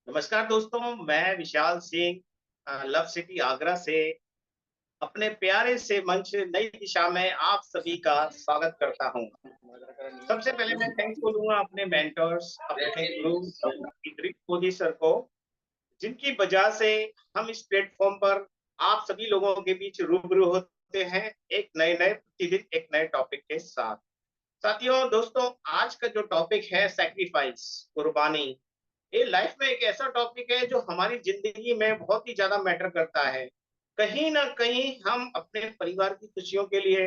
नमस्कार दोस्तों, मैं विशाल सिंह लव सिटी आगरा से अपने प्यारे से मंच नई दिशा में आप सभी का स्वागत करता हूं। सबसे पहले मैं थैंक्स बोलूंगा अपने मेंटर्स, अपने गुरु डॉक्टर इद्रिस मोदी सर को, जिनकी वजह से हम इस प्लेटफॉर्म पर आप सभी लोगों के बीच रूबरू होते हैं, एक नए नए प्रतिदिन एक नए टॉपिक के साथ। साथियों, दोस्तों, आज का जो टॉपिक है सैक्रिफाइस, कुर्बानी। ये लाइफ में एक ऐसा टॉपिक है जो हमारी जिंदगी में बहुत ही ज्यादा मैटर करता है। कहीं ना कहीं हम अपने परिवार की खुशियों के लिए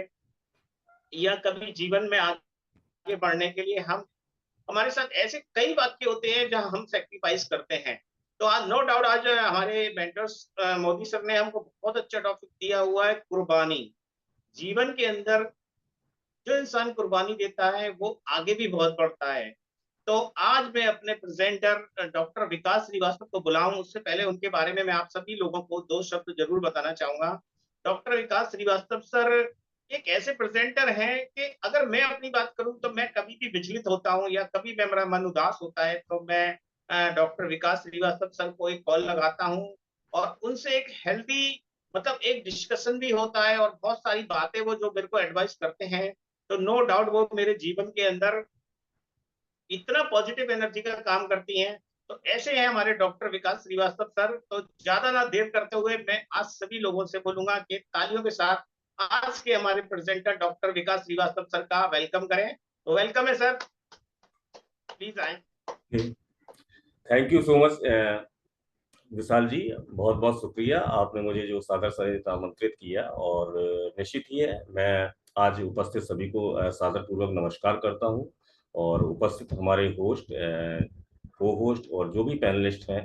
या कभी जीवन में आगे बढ़ने के लिए हम हमारे साथ ऐसे कई वाक्य होते हैं जहां हम सेक्रीफाइस करते हैं। तो आज नो डाउट आज हमारे मेंटर्स मोदी सर ने हमको बहुत अच्छा टॉपिक दिया हुआ है, कुर्बानी। जीवन के अंदर जो इंसान कुर्बानी देता है वो आगे भी बहुत बढ़ता है। तो आज मैं अपने प्रेजेंटर डॉक्टर विकास श्रीवास्तव को बुलाऊं, उससे पहले उनके बारे में मैं आप सभी लोगों को दो शब्द जरूर बताना चाहूंगा। डॉक्टर विकास श्रीवास्तव सर एक ऐसे प्रेजेंटर हैं कि अगर मैं अपनी बात करूं तो मैं कभी भी विचलित होता हूं या कभी भी मेरा मन उदास होता है तो मैं डॉक्टर विकास श्रीवास्तव सर को एक कॉल लगाता हूं और उनसे एक हेल्दी मतलब एक डिस्कशन भी होता है और बहुत सारी बातें वो जो मेरे को एडवाइस करते हैं। तो नो डाउट वो मेरे जीवन के अंदर इतना पॉजिटिव एनर्जी का काम करती हैं। तो ऐसे हैं हमारे डॉक्टर विकास श्रीवास्तव सर। तो ज्यादा ना देर करते हुए मैं आज सभी लोगों से बोलूंगा कि तालियों के साथ आज के हमारे presenter doctor Vikas Srivastava sir का वेलकम करें। तो वेलकम है सर, प्लीज आए। थैंक यू सो मच विशाल जी। बहुत बहुत शुक्रिया, आपने मुझे जो सादर सहित आमंत्रित किया। और निश्चित ही है, मैं आज उपस्थित सभी को सादर पूर्वक नमस्कार करता हूं। और उपस्थित हमारे होस्ट, को होस्ट और जो भी पैनलिस्ट हैं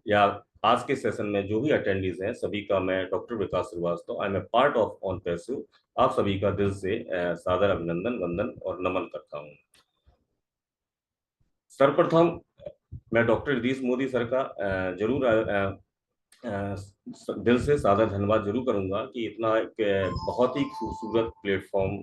या आज के सेशन में जो भी अटेंडीज हैं, सभी का मैं doctor Vikas Srivastava, I am a part of on passive, आप सभी का दिल से सादर अभिनंदन, वंदन और नमन करता हूं। सर्वप्रथम मैं डॉक्टर इदरीस मोदी सर का जरूर दिल से सादर धन्यवाद जरूर करूंगा कि इतना एक बहुत ही खूबसूरत प्लेटफॉर्म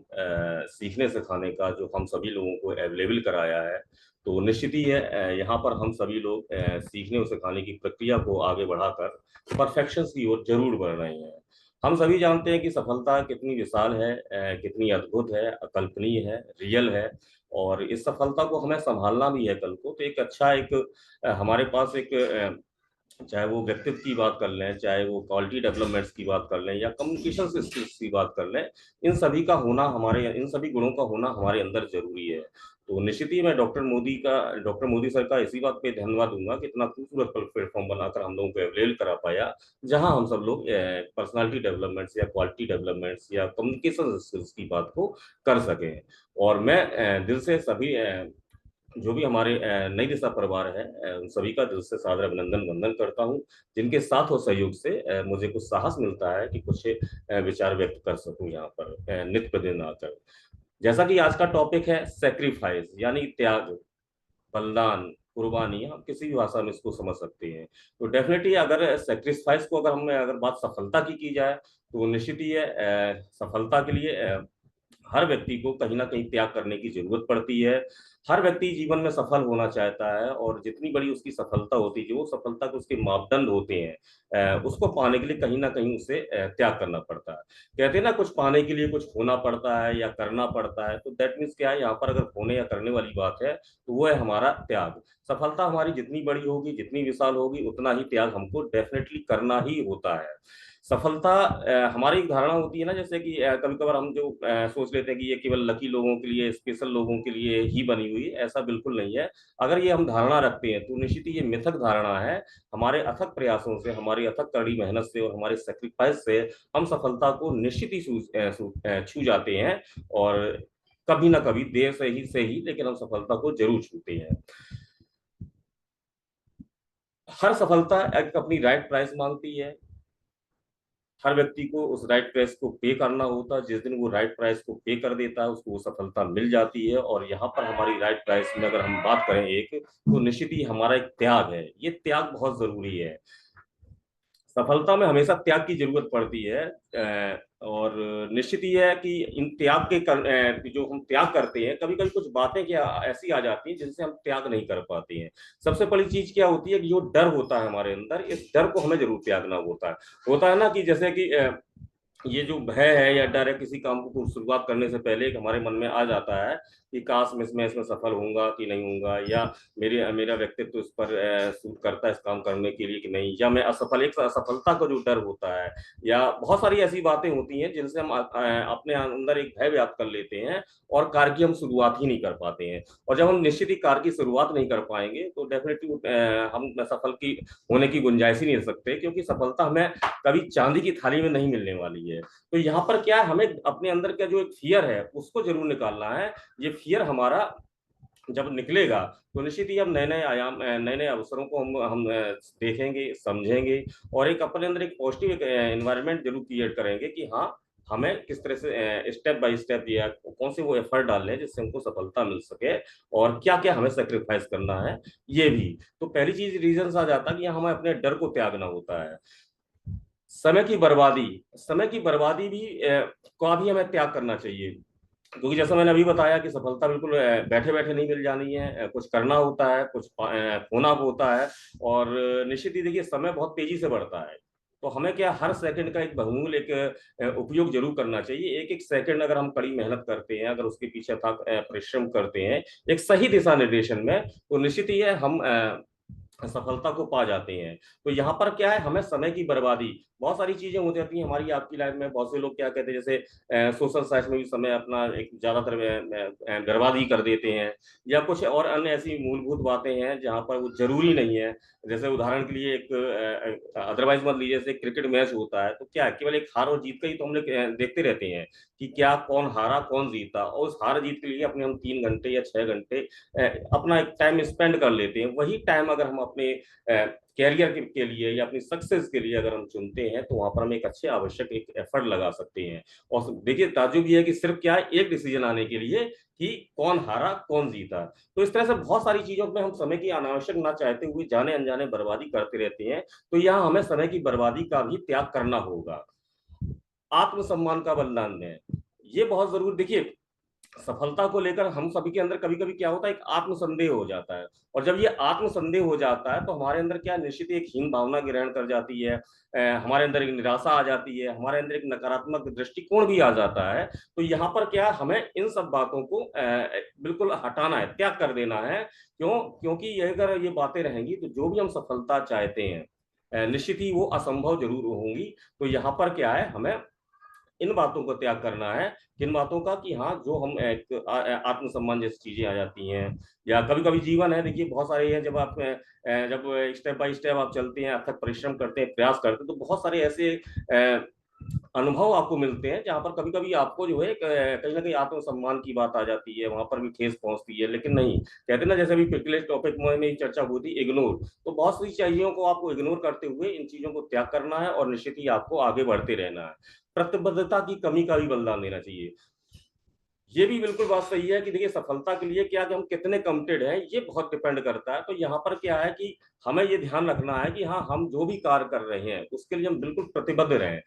सीखने सिखाने का जो हम सभी लोगों को अवेलेबल कराया है। तो निश्चित ही है, यहाँ पर हम सभी लोग सीखने और सिखाने की प्रक्रिया को आगे बढ़ाकर परफेक्शन की ओर जरूर बढ़ रहे हैं। हम सभी जानते हैं कि सफलता कितनी विशाल है, कितनी अद्भुत है, अकल्पनीय है, रियल है। और इस सफलता को हमें संभालना भी है कल को। तो एक अच्छा एक हमारे पास एक चाहे वो व्यक्तित्व की बात कर लें, चाहे वो क्वालिटी डेवलपमेंट्स की बात कर लें या कम्युनिकेशन स्किल्स की बात कर लें, इन सभी का होना हमारे इन सभी गुणों का होना हमारे अंदर जरूरी है। तो निश्चित ही मैं डॉक्टर मोदी सर का इसी बात पे धन्यवाद दूंगा कि इतना खूबसूरत प्लेटफॉर्म बनाकर हम लोगों को अवेलेबल करा पाया, जहां हम सब लोग पर्सनालिटी डेवलपमेंट्स या क्वालिटी डेवलपमेंट्स या कम्युनिकेशन स्किल्स की बात को कर सकें। और मैं दिल से सभी जो भी हमारे नई दिशा परिवार है, उन सभी का दिल से सादर अभिनंदन वंदन करता हूं, जिनके साथ और सहयोग से मुझे कुछ साहस मिलता है कि कुछ विचार व्यक्त कर सकूं यहाँ पर नित्य प्रतिदिन आकर। जैसा कि आज का टॉपिक है सेक्रीफाइस, यानी त्याग, बलिदान, कुर्बानी, हम किसी भी भाषा में इसको समझ सकते हैं। तो डेफिनेटली अगर सेक्रीफाइस को अगर बात सफलता की जाए, तो निश्चित ही है सफलता के लिए हर व्यक्ति को कहीं ना कहीं त्याग करने की जरूरत पड़ती है। हर व्यक्ति जीवन में सफल होना चाहता है, और जितनी बड़ी उसकी सफलता होती है, जो सफलता के उसके मापदंड होते हैं, उसको पाने के लिए कहीं ना कहीं उसे त्याग करना पड़ता है। कहते हैं ना, कुछ पाने के लिए कुछ होना पड़ता है या करना पड़ता है। तो दैट मीन्स क्या है, यहाँ पर अगर होने या करने वाली बात है तो वो है हमारा त्याग। सफलता हमारी जितनी बड़ी होगी, जितनी विशाल होगी, उतना ही त्याग हमको डेफिनेटली करना ही होता है। सफलता हमारी एक धारणा होती है ना, जैसे कि कभी कभार हम जो सोच लेते हैं कि ये केवल लकी लोगों के लिए, स्पेशल लोगों के लिए ही बनी हुई है। ऐसा बिल्कुल नहीं है। अगर ये हम धारणा रखते हैं तो निश्चित ही ये मिथक धारणा है। हमारे अथक प्रयासों से, हमारी अथक कड़ी मेहनत से और हमारे सेक्रीफाइस से हम सफलता को निश्चित ही छू जाते हैं। और कभी ना कभी, देर से ही लेकिन हम सफलता को जरूर छूते हैं। हर सफलता एक अपनी राइट प्राइस मांगती है। हर व्यक्ति को उस राइट प्राइस को पे करना होता है। जिस दिन वो राइट प्राइस को पे कर देता है, उसको वो सफलता मिल जाती है। और यहाँ पर हमारी राइट प्राइस में अगर हम बात करें एक, तो निश्चित ही हमारा एक त्याग है। ये त्याग बहुत जरूरी है। सफलता में हमेशा त्याग की जरूरत पड़ती है। और निश्चित ही है कि इन त्याग के जो हम त्याग करते हैं, कभी कभी कुछ बातें क्या ऐसी आ जाती हैं जिनसे हम त्याग नहीं कर पाते हैं। सबसे बड़ी चीज क्या होती है कि जो डर होता है हमारे अंदर, इस डर को हमें जरूर त्यागना होता है ना, कि जैसे कि ये जो भय है या डर है किसी काम को शुरुआत करने से पहले एक हमारे मन में आ जाता है कि काश मैं इसमें सफल होऊंगा कि नहीं होऊंगा, या मेरा व्यक्तित्व इस पर सूट करता है इस काम करने के लिए कि नहीं, या मैं असफल, एक असफलता का जो डर होता है, या बहुत सारी ऐसी बातें होती हैं जिनसे हम अपने अंदर एक भय व्याप्त कर लेते हैं और कार्य की हम शुरुआत ही नहीं कर पाते हैं। और जब हम निश्चित ही कार्य की शुरुआत नहीं कर पाएंगे तो डेफिनेटली हम सफल की होने की गुंजाइश ही नहीं रख सकते, क्योंकि सफलता हमें कभी चांदी की थाली में नहीं मिलने वाली है। तो यहाँ पर क्या है, हमें अपने अंदर का जो एक फियर है उसको जरूर निकालना है। ये फियर हमारा जब निकलेगा तो निश्चित ही हम नए नए आयाम, नए नए अवसरों को हम देखेंगे, समझेंगे, और एक अपने अंदर एक पॉजिटिव एनवायरनमेंट जरूर क्रिएट करेंगे कि हाँ, हमें किस तरह से स्टेप बाय स्टेप दिया, कौन से वो एफर्ट डालने जिससे हमको सफलता मिल सके, और क्या क्या हमें सेक्रीफाइस करना है। ये भी तो पहली चीज रीजन आ जाता है कि हमें अपने डर को त्यागना होता है। समय की बर्बादी भी का भी हमें त्याग करना चाहिए, क्योंकि जैसा मैंने अभी बताया कि सफलता बिल्कुल बैठे बैठे नहीं मिल जानी है, कुछ करना होता है, कुछ होना होता है। और निश्चित ही देखिए, समय बहुत तेजी से बढ़ता है, तो हमें क्या हर सेकंड का एक बहुमूल्य एक उपयोग जरूर करना चाहिए। एक एक सेकंड अगर हम कड़ी मेहनत करते हैं, अगर उसके पीछे था परिश्रम करते हैं एक सही दिशा निर्देशन में, तो निश्चित ही है हम सफलता को पा जाते हैं। तो यहाँ पर क्या है, हमें समय की बर्बादी, बहुत सारी चीजें हो जाती हैं हमारी आपकी लाइफ में। बहुत से लोग क्या कहते हैं, जैसे सोशल साइट्स में भी समय अपना एक ज्यादातर बर्बादी कर देते हैं, या कुछ और अन्य ऐसी मूलभूत बातें हैं जहाँ पर वो जरूरी नहीं है। जैसे उदाहरण के लिए एक अदरवाइज मत लीजिए, जैसे क्रिकेट मैच होता है तो क्या है, केवल एक हार और जीत का ही तो हम लोग देखते रहते हैं कि क्या कौन हारा कौन जीता, और उस हार जीत के लिए अपने हम 3 घंटे या 6 घंटे अपना एक टाइम स्पेंड कर लेते हैं। वही टाइम अगर हम अपने कैरियर के लिए या अपनी सक्सेस के लिए अगर हम चुनते हैं, तो वहां पर हम एक अच्छे आवश्यक एक एफर्ट लगा सकते हैं। और देखिए, ताजुब ये है कि सिर्फ क्या है, एक डिसीजन आने के लिए कि कौन हारा कौन जीता। तो इस तरह से बहुत सारी चीजों में हम समय की अनावश्यक ना चाहते हुए जाने अनजाने बर्बादी करते रहते हैं। तो यहाँ हमें समय की बर्बादी का भी त्याग करना होगा। आत्मसम्मान का बलिदान दें, ये बहुत जरूरी। देखिए, सफलता को लेकर हम सभी के अंदर कभी कभी क्या होता है, एक आत्मसंदेह हो जाता है। और जब ये आत्मसंदेह हो जाता है तो हमारे अंदर क्या निश्चित एक हीन भावना ग्रहण कर जाती है, हमारे अंदर एक निराशा आ जाती है, हमारे अंदर एक नकारात्मक दृष्टिकोण भी आ जाता है। तो यहाँ पर क्या हमें इन सब बातों को बिल्कुल हटाना है, त्याग कर देना है। क्योंकि ये अगर ये बातें रहेंगी तो जो भी हम सफलता चाहते हैं निश्चित ही वो असंभव जरूर होंगी। तो यहाँ पर क्या है, हमें इन बातों को त्याग करना है। किन बातों का, कि हाँ, जो हम एक आत्मसम्मान जैसी चीजें आ जाती हैं, या कभी कभी जीवन है, देखिए बहुत सारे हैं, जब आप जब स्टेप बाय स्टेप आप चलते हैं, अथक परिश्रम करते हैं, प्रयास करते हैं, तो बहुत सारे ऐसे अनुभव आपको मिलते हैं जहां पर कभी कभी आपको जो है कहीं ना कहीं आत्मसम्मान की बात आ जाती है, वहां पर भी ठेस पहुंचती है। लेकिन नहीं, कहते ना, जैसे अभी पिछले टॉपिक में चर्चा हुई थी, इग्नोर, तो बहुत सी चीजों को आपको इग्नोर करते हुए इन चीजों को त्याग करना है, और निश्चित ही आपको आगे बढ़ते रहना है। प्रतिबद्धता की कमी का भी बलिदान देना चाहिए। ये भी बिल्कुल बात सही है कि देखिए, सफलता के लिए क्या कि हम कितने कमिटेड हैं, ये बहुत डिपेंड करता है। तो यहाँ पर क्या है कि हमें ये ध्यान रखना है कि हाँ, हम जो भी कार्य कर रहे हैं उसके लिए हम बिल्कुल प्रतिबद्ध रहें।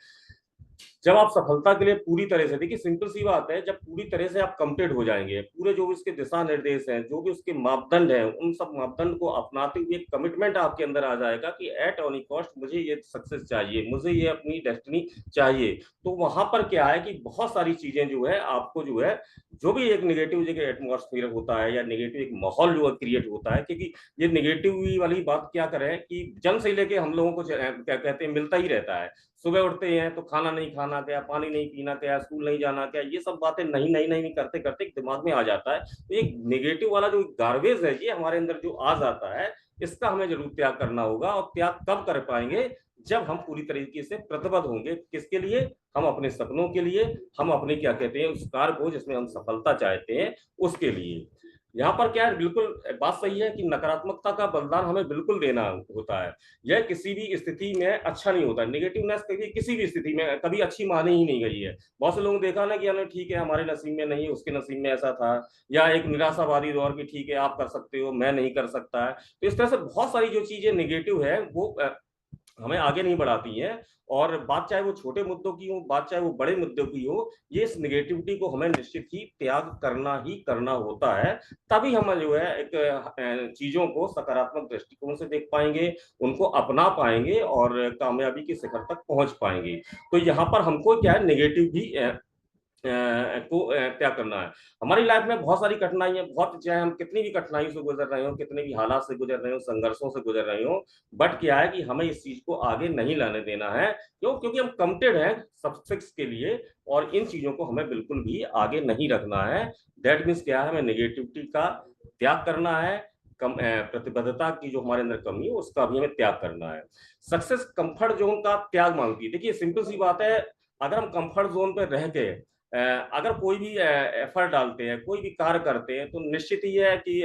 जब आप सफलता के लिए पूरी तरह से, देखिए सिंपल सी बात है, जब पूरी तरह से आप कमिटेड हो जाएंगे, पूरे जो भी उसके दिशा निर्देश हैं, जो भी उसके मापदंड हैं, उन सब मापदंड को अपनाते हुए कमिटमेंट आपके अंदर आ जाएगा कि एट एनी कॉस्ट मुझे ये सक्सेस चाहिए, मुझे ये अपनी डेस्टिनी चाहिए। तो वहां पर क्या है कि बहुत सारी चीजें जो है आपको जो है, जो भी एक नेगेटिव जगह एटमॉस्फेयर होता है या नेगेटिव एक माहौल जो क्रिएट होता है, क्योंकि ये नेगेटिव वाली बात क्या करें कि जन्म से लेके हम लोगों को क्या कहते हैं, मिलता ही रहता है। सुबह उठते हैं तो खाना नहीं खाना क्या, पानी नहीं पीना क्या, स्कूल नहीं जाना क्या, ये सब बातें नहीं नहीं नहीं करते करते दिमाग में आ जाता है। तो ये नेगेटिव वाला जो गार्बेज है, ये हमारे अंदर जो आ जाता है, इसका हमें जरूर त्याग करना होगा। और त्याग कब कर पाएंगे, जब हम पूरी तरीके से प्रतिबद्ध होंगे। किसके लिए? हम अपने सपनों के लिए, हम अपने क्या कहते हैं उस कार्य को जिसमें हम सफलता चाहते हैं उसके लिए। यहाँ पर क्या है, बिल्कुल बात सही है कि नकारात्मकता का बलिदान हमें बिल्कुल देना होता है। यह किसी भी स्थिति में अच्छा नहीं होता। नेगेटिवनेस कभी किसी भी स्थिति में कभी अच्छी मानी ही नहीं गई है। बहुत से लोगों ने देखा ना कि यानी ठीक है, हमारे नसीब में नहीं, उसके नसीब में ऐसा था, या एक निराशावादी दौर की, ठीक है आप कर सकते हो मैं नहीं कर सकता है। तो इस तरह से बहुत सारी जो चीजें नेगेटिव है वो हमें आगे नहीं बढ़ाती हैं। और बात चाहे वो छोटे मुद्दों की हो, बात चाहे वो बड़े मुद्दों की हो, ये इस निगेटिविटी को हमें निश्चित ही त्याग करना ही करना होता है। तभी हम जो है एक चीजों को सकारात्मक दृष्टिकोण से देख पाएंगे, उनको अपना पाएंगे और कामयाबी के शिखर तक पहुंच पाएंगे। तो यहाँ पर हमको क्या है, नेगेटिव भी को त्याग करना है। हमारी लाइफ में बहुत सारी कठिनाइयां, बहुत चाहे हम कितनी भी कठिनाई से गुजर रहे हो, कितने भी हालात से गुजर रहे हो, संघर्षों से गुजर रहे हो, बट क्या है कि हमें इस चीज को आगे नहीं लाने देना है। क्यों? क्योंकि हम कमिटेड हैं सक्सेस के लिए, और इन चीजों को हमें बिल्कुल भी आगे नहीं रखना है। दैट मीन्स क्या है, हमें नेगेटिविटी का त्याग करना है। प्रतिबद्धता की जो हमारे अंदर कमी है उसका भी हमें त्याग करना है। सक्सेस कंफर्ट जोन का त्याग मांगती है। देखिए सिंपल सी बात है, अगर हम कंफर्ट जोन पे रह के अगर कोई भी एफर्ट डालते हैं, कोई भी कार्य करते हैं, तो निश्चित ही है कि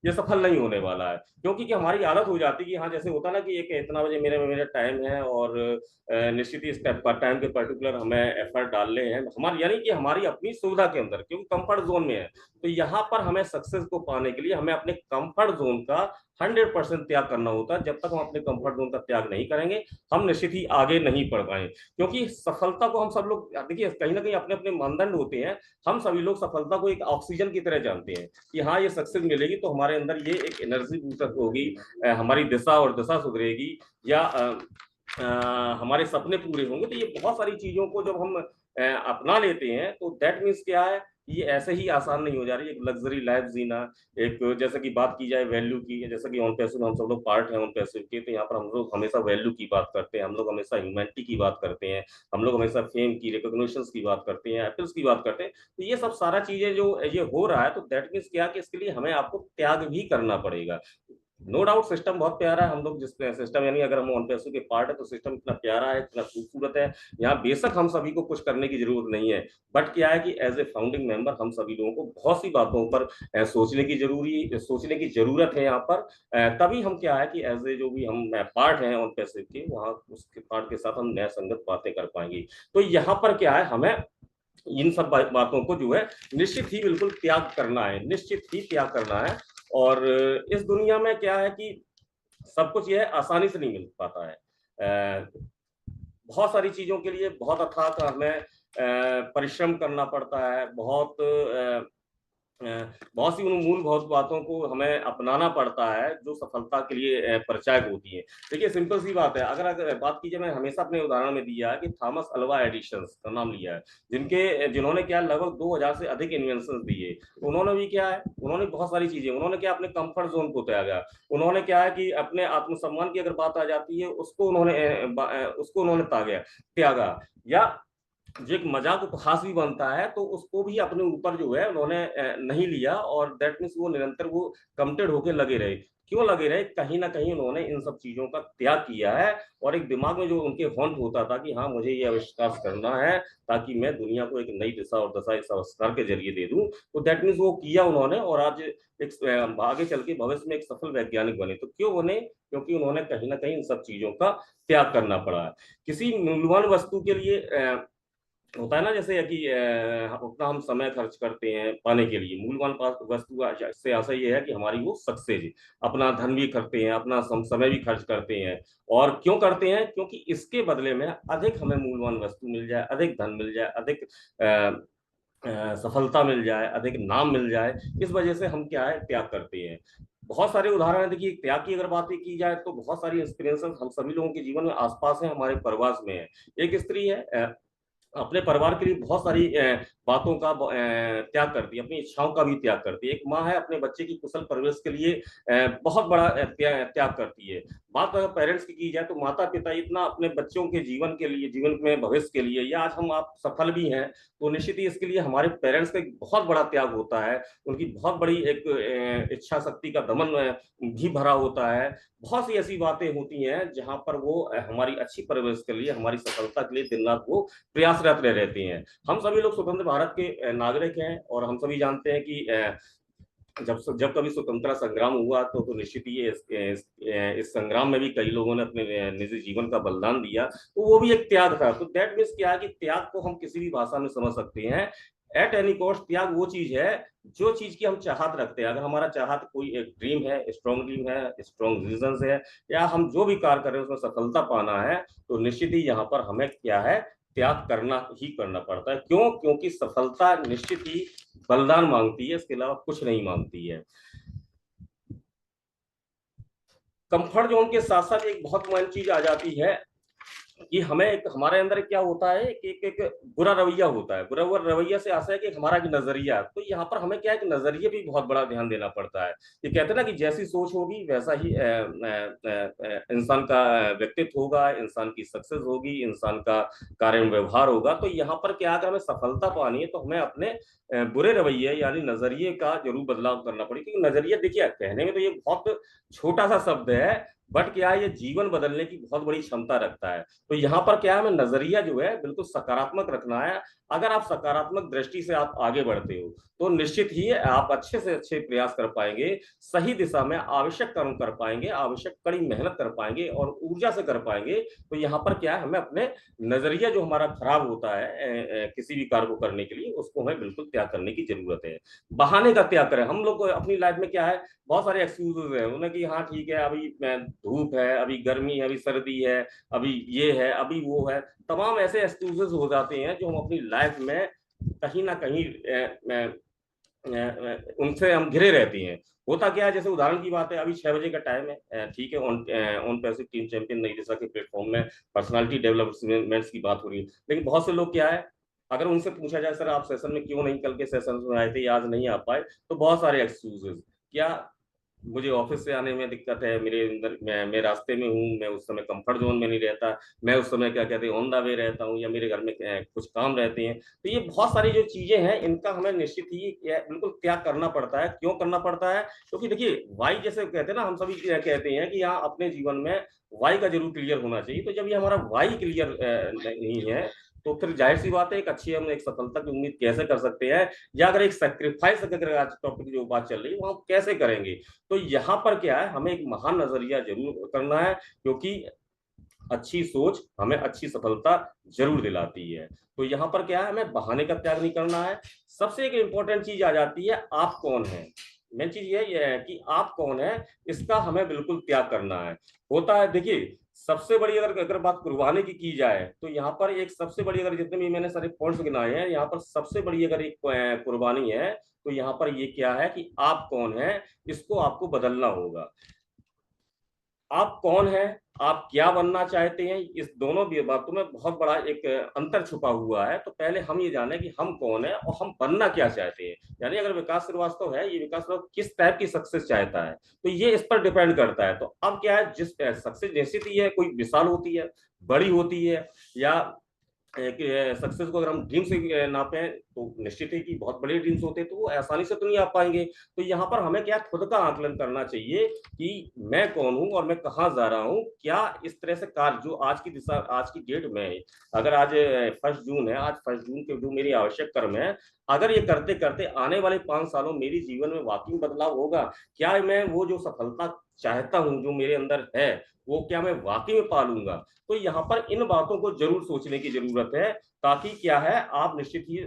ये सफल नहीं होने वाला है। क्योंकि कि हमारी आदत हो जाती है कि हाँ, जैसे होता ना कि एक इतना बजे मेरे मेरा टाइम है और निश्चित ही इस टाइम के पर्टिकुलर हमें एफर्ट डालने हैं, हमारी यानी कि हमारी अपनी सुविधा के अंदर, क्योंकि कंफर्ट जोन में है। तो यहाँ पर हमें सक्सेस को पाने के लिए हमें अपने कंफर्ट जोन का 100% त्याग करना होता है। जब तक हम अपने कंफर्ट जोन का त्याग नहीं करेंगे, हम निश्चित ही आगे नहीं बढ़ पाए। क्योंकि सफलता को हम सब लोग, देखिए कहीं ना कहीं अपने अपने मानदंड होते हैं। हम सभी लोग सफलता को एक ऑक्सीजन की तरह जानते हैं कि हाँ, ये सक्सेस मिलेगी तो हमारे अंदर ये एक एनर्जी बूस्टर होगी, हमारी दिशा और दशा सुधरेगी, या हमारे सपने पूरे होंगे। तो ये बहुत सारी चीजों को जब हम अपना लेते हैं, तो दैट मीन्स क्या है, ये ऐसे ही आसान नहीं हो जा रही। एक लग्जरी लाइफ जीना, एक जैसे कि बात की जाए वैल्यू की, जैसे कि ऑन पैसिव हम सब लोग पार्ट हैं ऑन पैसिव के, तो यहाँ पर हम लोग हमेशा वैल्यू की बात करते हैं, हम लोग हमेशा ह्यूमैनिटी की बात करते हैं, हम लोग हमेशा फेम की, रिकॉग्निशन की बात करते हैं, एप्पल्स की बात करते हैं। तो ये सब सारा चीजें जो ये हो रहा है, तो दैट मीन्स क्या कि इसके लिए हमें आपको त्याग भी करना पड़ेगा। नो डाउट सिस्टम बहुत प्यारा है, हम लोग जिस सिस्टम, यानी अगर हम ऑन पैसों के पार्ट है तो सिस्टम इतना प्यारा है, इतना खूबसूरत है। यहाँ बेशक हम सभी को कुछ करने की जरूरत नहीं है, बट क्या है कि एज ए फाउंडिंग मेंबर हम सभी लोगों को बहुत सी बातों पर सोचने की जरूरत है यहाँ पर। तभी हम क्या है कि एज ए जो भी हम पार्ट हैं ऑन पैसिव के, वहाँ उसके पार्ट के साथ हम न्याय संगत बातें कर पाएंगे। तो यहाँ पर क्या है, हमें इन सब बातों को जो है निश्चित ही बिल्कुल त्याग करना है, निश्चित ही त्याग करना है। और इस दुनिया में क्या है कि सब कुछ यह आसानी से नहीं मिल पाता है। बहुत सारी चीजों के लिए बहुत अथाक हमें परिश्रम करना पड़ता है, बहुत सी उन मूलभूत बातों को हमें अपनाना पड़ता है जो सफलता के लिए परिचायक होती है। देखिए सिंपल सी बात है, अगर बात की जाए, मैं हमेशा अपने उदाहरण में दिया है कि थॉमस अल्वा एडिसन का नाम लिया है, जिन्होंने क्या लगभग 2000 से अधिक इन्वेंशन दिए। उन्होंने भी क्या है, उन्होंने बहुत सारी चीजें, उन्होंने क्या अपने कंफर्ट जोन को त्यागा। उन्होंने क्या है कि अपने आत्मसम्मान की अगर बात आ जाती है, उसको उन्होंने त्यागा, या जो एक मजाक उपहास भी बनता है, तो उसको भी अपने ऊपर जो है उन्होंने नहीं लिया। और दैट मीन्स वो निरंतर वो कमिटेड होकर लगे रहे। क्यों लगे रहे? कहीं ना कहीं उन्होंने इन सब चीजों का त्याग किया है, और एक दिमाग में जो उनके हॉन्ट होता था कि हाँ, मुझे ये आविष्कार करना है ताकि मैं दुनिया को एक नई दिशा और दशा इस आविष्कार के जरिए दे दूं। तो दैट मीन्स वो किया उन्होंने, और आज एक आगे चल के भविष्य में एक सफल वैज्ञानिक बने। तो क्यों बने? क्योंकि उन्होंने कहीं ना कहीं इन सब चीजों का त्याग करना पड़ा। किसी मूल्यवान वस्तु के लिए होता है ना, जैसे कि उतना हम समय खर्च करते हैं पाने के लिए मूल्यवान वस्तु से आशा ये है कि हमारी वो सक्सेस है। अपना धन भी करते हैं, अपना समय भी खर्च करते हैं। और क्यों करते हैं? क्योंकि इसके बदले में अधिक हमें मूल्यवान वस्तु मिल जाए, अधिक धन मिल जाए, अधिक सफलता मिल जाए, अधिक नाम मिल जाए। इस वजह से हम क्या है, त्याग करते हैं। बहुत सारे उदाहरण है। देखिए त्याग की अगर बातें की जाए तो बहुत सारी इंस्पिरेशन हम सभी लोगों के जीवन में आसपास है, हमारे परिवार में है। एक स्त्री है, अपने परिवार के लिए बहुत सारी बातों का त्याग करती है, अपनी इच्छाओं का भी त्याग करती है। एक माँ है, अपने बच्चे की कुशल परवरिश के लिए बहुत बड़ा त्याग करती है। बात अगर पेरेंट्स की जाए तो माता पिता इतना अपने बच्चों के जीवन के लिए, जीवन में भविष्य के लिए, या आज हम आप सफल भी हैं तो निश्चित ही इसके लिए हमारे पेरेंट्स का एक बहुत बड़ा त्याग होता है। उनकी बहुत बड़ी एक इच्छा शक्ति का दमन भी भरा होता है। बहुत सी ऐसी बातें होती हैं जहां पर वो हमारी अच्छी परवरिश के लिए, हमारी सफलता के लिए दिन रात वो प्रयासरत रहती हैं। हम सभी लोग स्वतंत्र भारत के नागरिक हैं, और हम सभी जानते हैं कि जब कभी स्वतंत्रता संग्राम हुआ तो निश्चित ही इस संग्राम में भी कई लोगों ने अपने निजी जीवन का बलिदान दिया। तो वो भी एक त्याग था। तो दैट मीन्स क्या है कि त्याग को हम किसी भी भाषा में समझ सकते हैं। एट एनी कॉस्ट त्याग वो चीज है जो चीज की हम चाहत रखते हैं, अगर हमारा चाहत कोई एक ड्रीम है, स्ट्रॉन्ग विजन है, या हम जो भी कार्य कर रहे हैं उसमें सफलता पाना है, तो निश्चित ही यहाँ पर हमें क्या है, त्याग करना ही करना पड़ता है। क्यों? क्योंकि सफलता निश्चित ही बलिदान मांगती है, इसके अलावा कुछ नहीं मांगती है। कंफर्ट जोन के साथ साथ एक बहुत महत्वपूर्ण चीज आ जाती है कि हमें एक, हमारे अंदर क्या होता है कि एक बुरा रवैया होता है। बुरा हुआ रवैया से आता है कि हमारा एक नजरिया, तो यहाँ पर हमें क्या है कि नजरिए भी बहुत बड़ा ध्यान देना पड़ता है। ये कहते हैं ना कि जैसी सोच होगी वैसा ही इंसान का व्यक्तित्व होगा, इंसान की सक्सेस होगी, इंसान का कार्य व्यवहार होगा। तो यहाँ पर क्या, अगर हमें सफलता पानी है तो हमें अपने बुरे रवैये यानी नजरिए का जरूर बदलाव करना पड़ेगा। क्योंकि नजरिया, देखिए कहने में तो ये बहुत छोटा सा शब्द है, बट क्या है, ये जीवन बदलने की बहुत बड़ी क्षमता रखता है। तो यहाँ पर क्या है, हमें नजरिया जो है बिल्कुल सकारात्मक रखना है। अगर आप सकारात्मक दृष्टि से आप आगे बढ़ते हो तो निश्चित ही आप अच्छे से अच्छे प्रयास कर पाएंगे, सही दिशा में आवश्यक कर्म कर पाएंगे, आवश्यक कड़ी मेहनत कर पाएंगे और ऊर्जा से कर पाएंगे। तो यहाँ पर क्या है, हमें अपने नजरिया जो हमारा खराब होता है किसी भी कार्य को करने के लिए, उसको हमें बिल्कुल त्याग करने की जरूरत है। बहाने का त्याग करें। हम लोग अपनी लाइफ में क्या है, बहुत सारे एक्सक्यूजेज हैं उन्हें कि हाँ ठीक है, अभी धूप है, अभी गर्मी है, अभी सर्दी है, अभी ये है, अभी वो है। तमाम ऐसे एक्सक्यूजेज हो जाते हैं जो हम अपनी लाइफ में कहीं ना कहीं उनसे हम घिरे रहते हैं। होता क्या है, जैसे उदाहरण की बात है, अभी 6 बजे का टाइम है, ठीक है, on on passive team champion नई दिशा के प्लेटफॉर्म में पर्सनालिटी डेवलपमेंट्स की बात हो रही है। लेकिन बहुत से लोग क्या है, अगर उनसे पूछा जाए सर आप सेशन में क्यों नहीं, कल के सेशन में आए थे, आज नहीं आ पाए, तो बहुत सारे एक्सक्यूजेस। क्या, मुझे ऑफिस से आने में दिक्कत है, मेरे अंदर मैं रास्ते में हूँ, मैं उस समय कंफर्ट जोन में नहीं रहता, मैं उस समय क्या कहते हैं ऑन द वे रहता हूँ, या मेरे घर में कुछ काम रहते हैं। तो ये बहुत सारी जो चीजें हैं, इनका हमें निश्चित ही बिल्कुल त्याग करना पड़ता है। क्यों करना पड़ता है? क्योंकि देखिए, वाई जैसे कहते हैं ना, हम सभी कहते हैं कि यहाँ अपने जीवन में वाई का जरूर क्लियर होना चाहिए। तो जब ये हमारा वाई क्लियर नहीं है, तो फिर जाहिर सी बात है एक अच्छी हम एक सफलता की उम्मीद कैसे कर सकते हैं, या अगर एक सेक्रीफाइस, अगर आज टॉपिक जो बात चल रही है वो हम कैसे करेंगे। तो यहाँ पर क्या है, हमें एक महान नजरिया जरूर करना है, क्योंकि अच्छी सोच हमें अच्छी सफलता जरूर दिलाती है। तो यहाँ पर क्या है, हमें बहाने का त्याग नहीं करना है। सबसे एक इंपॉर्टेंट चीज आ जाती है, आप कौन है। मेन चीज ये है कि आप कौन है, इसका हमें बिल्कुल त्याग करना है। होता है, देखिए सबसे बड़ी अगर अगर बात कुर्बानी की जाए, तो यहाँ पर एक सबसे बड़ी, अगर जितने भी मैंने सारे पॉइंट्स गिनाए हैं, यहाँ पर सबसे बड़ी अगर एक कुर्बानी है, तो यहाँ पर ये क्या है कि आप कौन है, इसको आपको बदलना होगा। आप कौन है, आप क्या बनना चाहते हैं, इस दोनों भी बातों में बहुत बड़ा एक अंतर छुपा हुआ है। तो पहले हम ये जाने कि हम कौन है और हम बनना क्या चाहते हैं। यानी अगर विकास श्रीवास्तव है, ये विकास श्रीवास्तव किस टाइप की सक्सेस चाहता है, तो ये इस पर डिपेंड करता है। तो अब क्या है, जिस सक्सेस जैसी थी है, कोई विशाल होती है, बड़ी होती है, या सक्सेस को अगर हम ड्रीम से नापे तो निश्चित है कि बहुत बड़े ड्रीम्स होते हैं, तो वो आसानी से तो नहीं आ पाएंगे। तो यहाँ पर हमें क्या, खुद का आकलन करना चाहिए कि मैं कौन हूँ और मैं कहाँ जा रहा हूँ। क्या इस तरह से कार्य जो आज की दिशा, आज की डेट में, अगर आज 1 जून है, आज 1 जून के जो मेरी आवश्यक कर्म है, अगर ये करते करते आने वाले 5 सालों मेरी जीवन में वाकई बदलाव होगा, क्या मैं वो जो सफलता चाहता हूँ जो मेरे अंदर है, वो क्या मैं वाकई में पालूंगा। तो यहाँ पर इन बातों को जरूर सोचने की जरूरत है, ताकि क्या है, आप निश्चित ही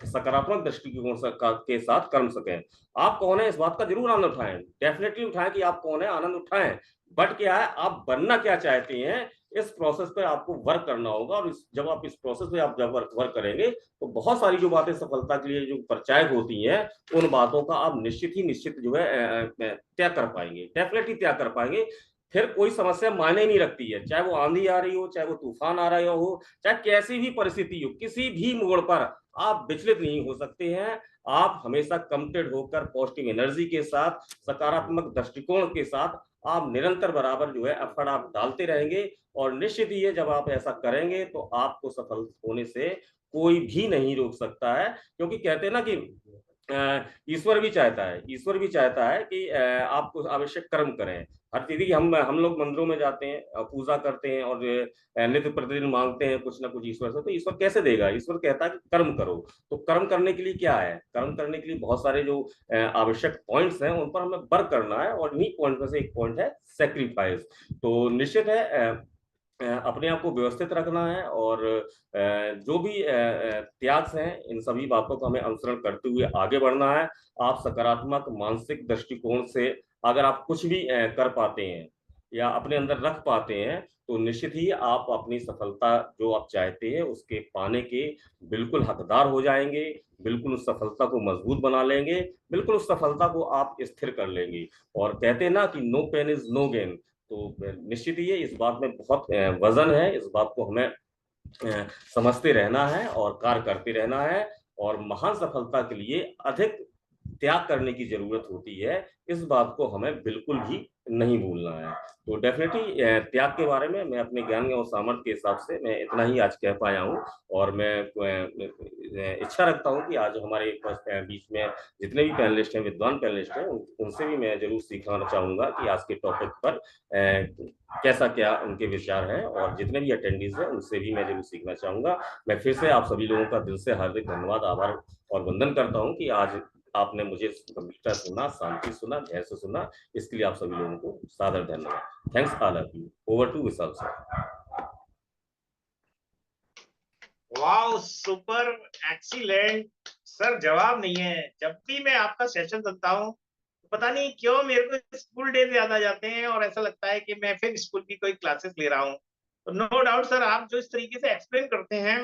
सकारात्मक दृष्टिकोण के साथ कर्म सकें। आप कौन है, इस बात का जरूर आनंद उठाएं, डेफिनेटली उठाएं कि आप कौन है, आनंद उठाएं। बट क्या है, आप बनना क्या चाहते हैं, इस प्रोसेस पे आपको वर्क करना होगा। और जब आप इस प्रोसेस पे आप जब वर्क करेंगे, तो बहुत सारी जो बातें सफलता के लिए जो परिचायक होती हैं, उन बातों का आप निश्चित जो है त्याग कर पाएंगे, डेफिनेटली त्याग कर पाएंगे। फिर कोई समस्या मायने नहीं रखती है, चाहे वो आंधी आ रही हो, चाहे वो तूफान आ रहा हो, चाहे कैसी भी परिस्थिति हो, किसी भी मोड़ पर आप विचलित नहीं हो सकते हैं। आप हमेशा कमिटेड होकर पॉजिटिव एनर्जी के साथ, सकारात्मक दृष्टिकोण के साथ आप निरंतर बराबर जो है एफर्ट आप डालते रहेंगे। और निश्चित ही है, जब आप ऐसा करेंगे तो आपको सफल होने से कोई भी नहीं रोक सकता है। क्योंकि कहते हैं ना कि ईश्वर भी चाहता है कि आप कुछ आवश्यक कर्म करें। हर चीज की हम लोग मंदिरों में जाते हैं, पूजा करते हैं और नित्य प्रतिदिन मांगते हैं कुछ ना कुछ ईश्वर से। तो ईश्वर कैसे देगा? ईश्वर कहता है कि कर्म करो। तो कर्म करने के लिए क्या है, कर्म करने के लिए बहुत सारे जो आवश्यक पॉइंट्स हैं, उन पर हमें वर्क करना है। और इन्हीं पॉइंट में से एक पॉइंट है सेक्रीफाइस। तो निश्चित है अपने आप को व्यवस्थित रखना है, और जो भी त्याग हैं, इन सभी बातों का हमें अनुसरण करते हुए आगे बढ़ना है। आप सकारात्मक मानसिक दृष्टिकोण से अगर आप कुछ भी कर पाते हैं या अपने अंदर रख पाते हैं, तो निश्चित ही आप अपनी सफलता जो आप चाहते हैं उसके पाने के बिल्कुल हकदार हो जाएंगे। बिल्कुल उस सफलता को मजबूत बना लेंगे, बिल्कुल उस सफलता को आप स्थिर कर लेंगे। और कहते हैं ना कि no pain is no gain. तो निश्चित ही इस बात में बहुत वजन है। इस बात को हमें समझते रहना है और कार्य करते रहना है, और महान सफलता के लिए अधिक त्याग करने की जरूरत होती है। इस बात को हमें बिल्कुल भी नहीं भूलना है। तो डेफिनेटली त्याग के बारे में मैं अपने ज्ञान और सामर्थ्य के हिसाब से मैं इतना ही आज कह पाया हूँ। और मैं इच्छा रखता हूँ कि आज हमारे बीच में जितने भी पैनलिस्ट हैं, विद्वान पैनलिस्ट हैं, उनसे भी मैं जरूर सीखना चाहूंगा कि आज के टॉपिक पर कैसा क्या उनके विचार हैं, और जितने भी अटेंडीज हैं उनसे भी मैं जरूर सीखना चाहूंगा। मैं फिर से आप सभी लोगों का दिल से हार्दिक धन्यवाद, आभार और वंदन करता हूं कि आज आपने मुझे गंभीरता सुना, शांति सुना, धैर्य से सुना। इसके लिए आप सभी लोगों को सादर धन्यवाद। Thanks all of you. Over to Vishal sir. Wow, super, excellent sir. जवाब नहीं है। जब भी मैं आपका सेशन सुनता हूँ, पता नहीं क्यों मेरे को स्कूल डेज याद आ जाते हैं और ऐसा लगता है कि मैं फिर स्कूल की कोई क्लासेस ले रहा हूँ। तो नो डाउट सर, आप जो इस तरीके से एक्सप्लेन करते हैं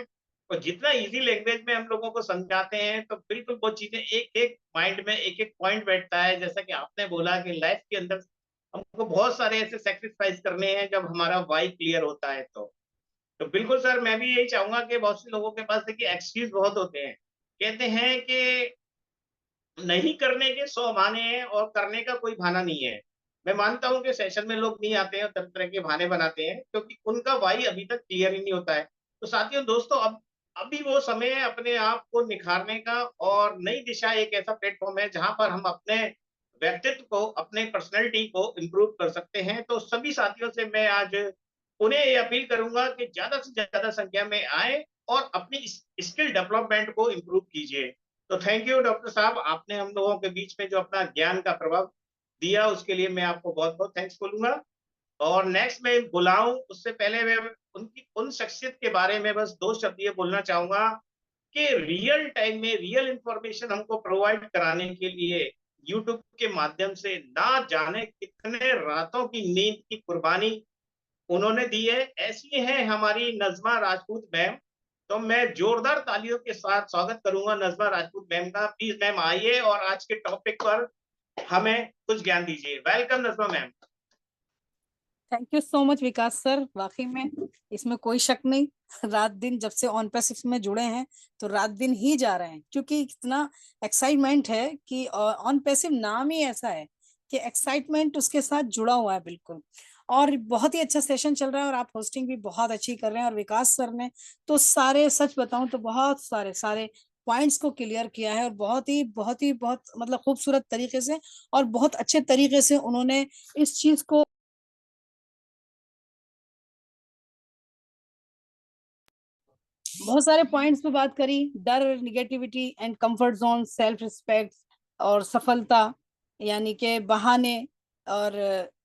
और जितना इजी लैंग्वेज में हम लोगों को समझाते हैं, तो बिल्कुल वो चीजें एक एक माइंड में एक एक पॉइंट बैठता है। जैसा कि आपने बोला कि लाइफ के अंदर हमको बहुत सारे ऐसे सेक्रीफाइस करने हैं जब हमारा वाई क्लियर होता है। तो बिल्कुल सर, मैं भी यही चाहूंगा कि बहुत से लोगों के पास देखिए एक्सक्यूज बहुत होते हैं। कहते हैं कि नहीं करने के 100 बहाने हैं और करने का कोई बहाना नहीं है। मैं मानता हूं कि सेशन में लोग नहीं आते हैं और तरह तरह के बहाने बनाते हैं क्योंकि उनका वाई अभी तक क्लियर ही नहीं होता है। तो साथियों, दोस्तों, अब अभी वो समय है अपने आप को निखारने का, और नई दिशा एक ऐसा प्लेटफॉर्म है जहां पर हम अपने व्यक्तित्व को, अपने पर्सनैलिटी को इम्प्रूव कर सकते हैं। तो सभी साथियों से मैं आज उन्हें ये अपील करूंगा कि ज्यादा से ज्यादा संख्या में आए और अपनी स्किल डेवलपमेंट को इम्प्रूव कीजिए। तो थैंक यू डॉक्टर साहब, आपने हम लोगों के बीच में जो अपना ज्ञान का प्रभाव दिया उसके लिए मैं आपको बहुत बहुत थैंक्स बोलूंगा। और नेक्स्ट मैं बुलाऊं उससे पहले मैं उनकी उन शख्सियत के बारे में बस दो शब्द ये बोलना चाहूंगा कि रियल टाइम में रियल इंफॉर्मेशन हमको प्रोवाइड कराने के लिए यूट्यूब के माध्यम से ना जाने कितने रातों की नींद की कुर्बानी उन्होंने दी है। ऐसी है हमारी नजमा राजपूत मैम। तो मैं जोरदार तालियों के साथ स्वागत करूंगा नजमा राजपूत मैम का। प्लीज मैम आइए और आज के टॉपिक पर हमें कुछ ज्ञान दीजिए। Welcome Najma ma'am. Thank you so much Vikas sir. वाकई में इसमें कोई शक नहीं, रात दिन जब से ऑन पैसिव में जुड़े हैं तो रात दिन ही जा रहे हैं, क्योंकि इतना एक्साइटमेंट है कि ऑन पैसिव नाम ही ऐसा है कि एक्साइटमेंट उसके साथ जुड़ा हुआ है बिल्कुल। और बहुत ही अच्छा सेशन चल रहा है और आप होस्टिंग भी बहुत अच्छी कर रहे हैं। और विकास सर ने तो सारे, सच बताऊं तो बहुत सारे सारे पॉइंट्स को क्लियर किया है, और बहुत मतलब खूबसूरत तरीके से और बहुत अच्छे तरीके से उन्होंने इस चीज को बहुत सारे पॉइंट्स पे बात करी। डर, negativity and comfort zone, self respect और सफलता, यानी के बहाने, और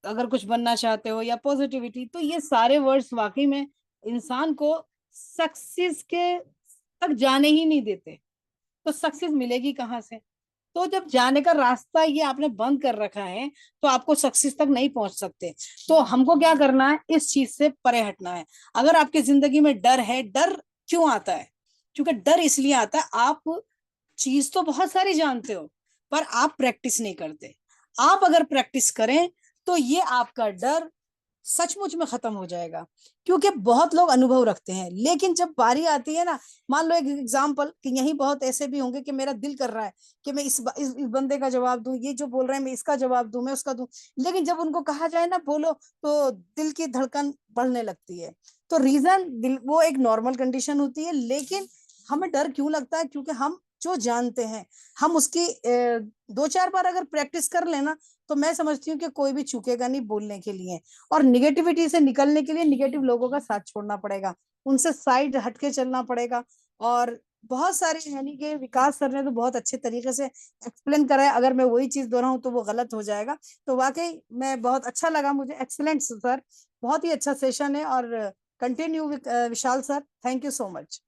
अगर कुछ बनना चाहते हो, या पॉजिटिविटी। तो ये सारे वर्ड्स वाकई में इंसान को सक्सेस के तक जाने ही नहीं देते। तो सक्सेस मिलेगी कहाँ से? तो जब जाने का रास्ता ये आपने बंद कर रखा है तो आपको सक्सेस तक नहीं पहुंच सकते। तो हमको क्या करना है? इस चीज से परे हटना है। अगर आपकी जिंदगी में डर है, डर क्यों आता है? क्योंकि डर इसलिए आता है, आप चीज तो बहुत सारी जानते हो पर आप प्रैक्टिस नहीं करते। आप अगर प्रैक्टिस करें तो ये आपका डर सचमुच में खत्म हो जाएगा। क्योंकि बहुत लोग अनुभव रखते हैं, लेकिन जब बारी आती है ना, मान लो एक एग्जांपल कि यही बहुत ऐसे भी होंगे कि मेरा दिल कर रहा है कि मैं इस बंदे का जवाब दूं, ये जो बोल रहे हैं मैं इसका जवाब दूं, मैं उसका दूं। लेकिन जब उनको कहा जाए ना बोलो, तो दिल की धड़कन बढ़ने लगती है। तो रीजन दिल, वो एक नॉर्मल कंडीशन होती है। लेकिन हमें डर क्यों लगता है? क्योंकि हम जो जानते हैं, हम उसकी 2-4 बार अगर प्रैक्टिस कर लेना, तो मैं समझती हूँ कि कोई भी चूकेगा नहीं बोलने के लिए। और निगेटिविटी से निकलने के लिए निगेटिव लोगों का साथ छोड़ना पड़ेगा, उनसे साइड हटके चलना पड़ेगा। और बहुत सारे यानी कि विकास सर ने तो बहुत अच्छे तरीके से एक्सप्लेन करा है। अगर मैं वही चीज दोहराऊं तो वो गलत हो जाएगा। तो वाकई मैं बहुत अच्छा लगा मुझे। एक्सीलेंट सर, बहुत ही अच्छा सेशन है। और continue Vishal sir, thank you so much.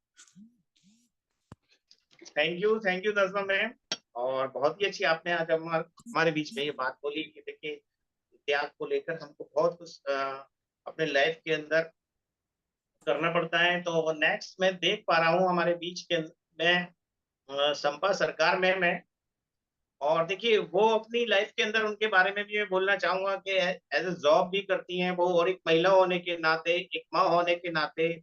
Thank you Najma ma'am. और बहुत ही अच्छी आपने आज हमारे बीच में ये बात बोली कि देखिए त्याग को लेकर हमको बहुत कुछ अपने लाइफ के अंदर करना पड़ता है। तो नेक्स्ट मैं देख पा रहा हूँ हमारे बीच के में संपा सरकार में मैं। और देखिए वो अपनी लाइफ के अंदर उनके बारे में भी मैं बोलना चाहूंगा कि एज ए जॉब भी करती हैं वो, और एक महिला होने के नाते, एक माँ होने के नाते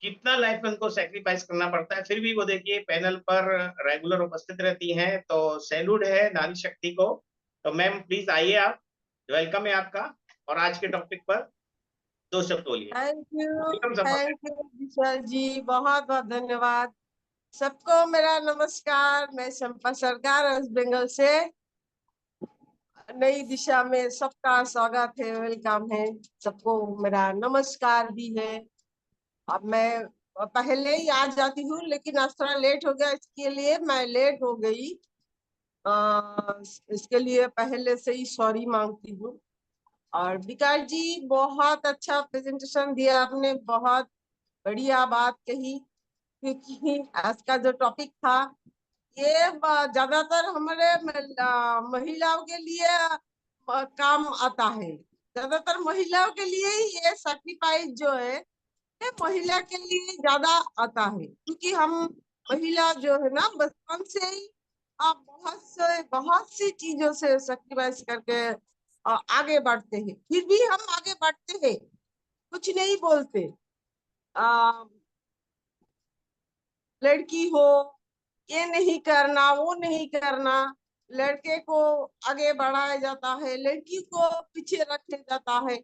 कितना लाइफ में उनको सेक्रीफाइस करना पड़ता है, फिर भी वो देखिए पैनल पर रेगुलर उपस्थित रहती हैं। तो सैल्यूट है नारी शक्ति को। तो मैम प्लीज आइए, आप, वेलकम है आपका। और आज के टॉपिक पर दो शब्द बोलिए। वेलकम संपा। थैंक यू विशाल जी, बहुत बहुत धन्यवाद। सबको मेरा नमस्कार। मैं संपा सरकार वेस्ट बंगाल से। नई दिशा में सबका स्वागत है, वेलकम है। सबको मेरा नमस्कार भी है। अब मैं पहले ही आ जाती हूँ, लेकिन आज थोड़ा लेट हो गया, इसके लिए मैं लेट हो गई। इसके लिए पहले से ही सॉरी मांगती हूँ। और विकास जी, बहुत अच्छा प्रेजेंटेशन दिया आपने, बहुत बढ़िया बात कही। क्योंकि आज का जो टॉपिक था ये ज्यादातर हमारे महिलाओं के लिए काम आता है। ज्यादातर महिलाओं के लिए ही ये सैक्रिफाइस जो है ये महिला के लिए ज्यादा आता है। क्योंकि हम महिला जो है ना, बचपन से ही आप बहुत सी चीजों से सैक्रिफाइस करके आगे बढ़ते हैं। फिर भी हम आगे बढ़ते हैं, कुछ नहीं बोलते। लड़की हो, ये नहीं करना वो नहीं करना, लड़के को आगे बढ़ाया जाता है, लड़की को पीछे रखा जाता है।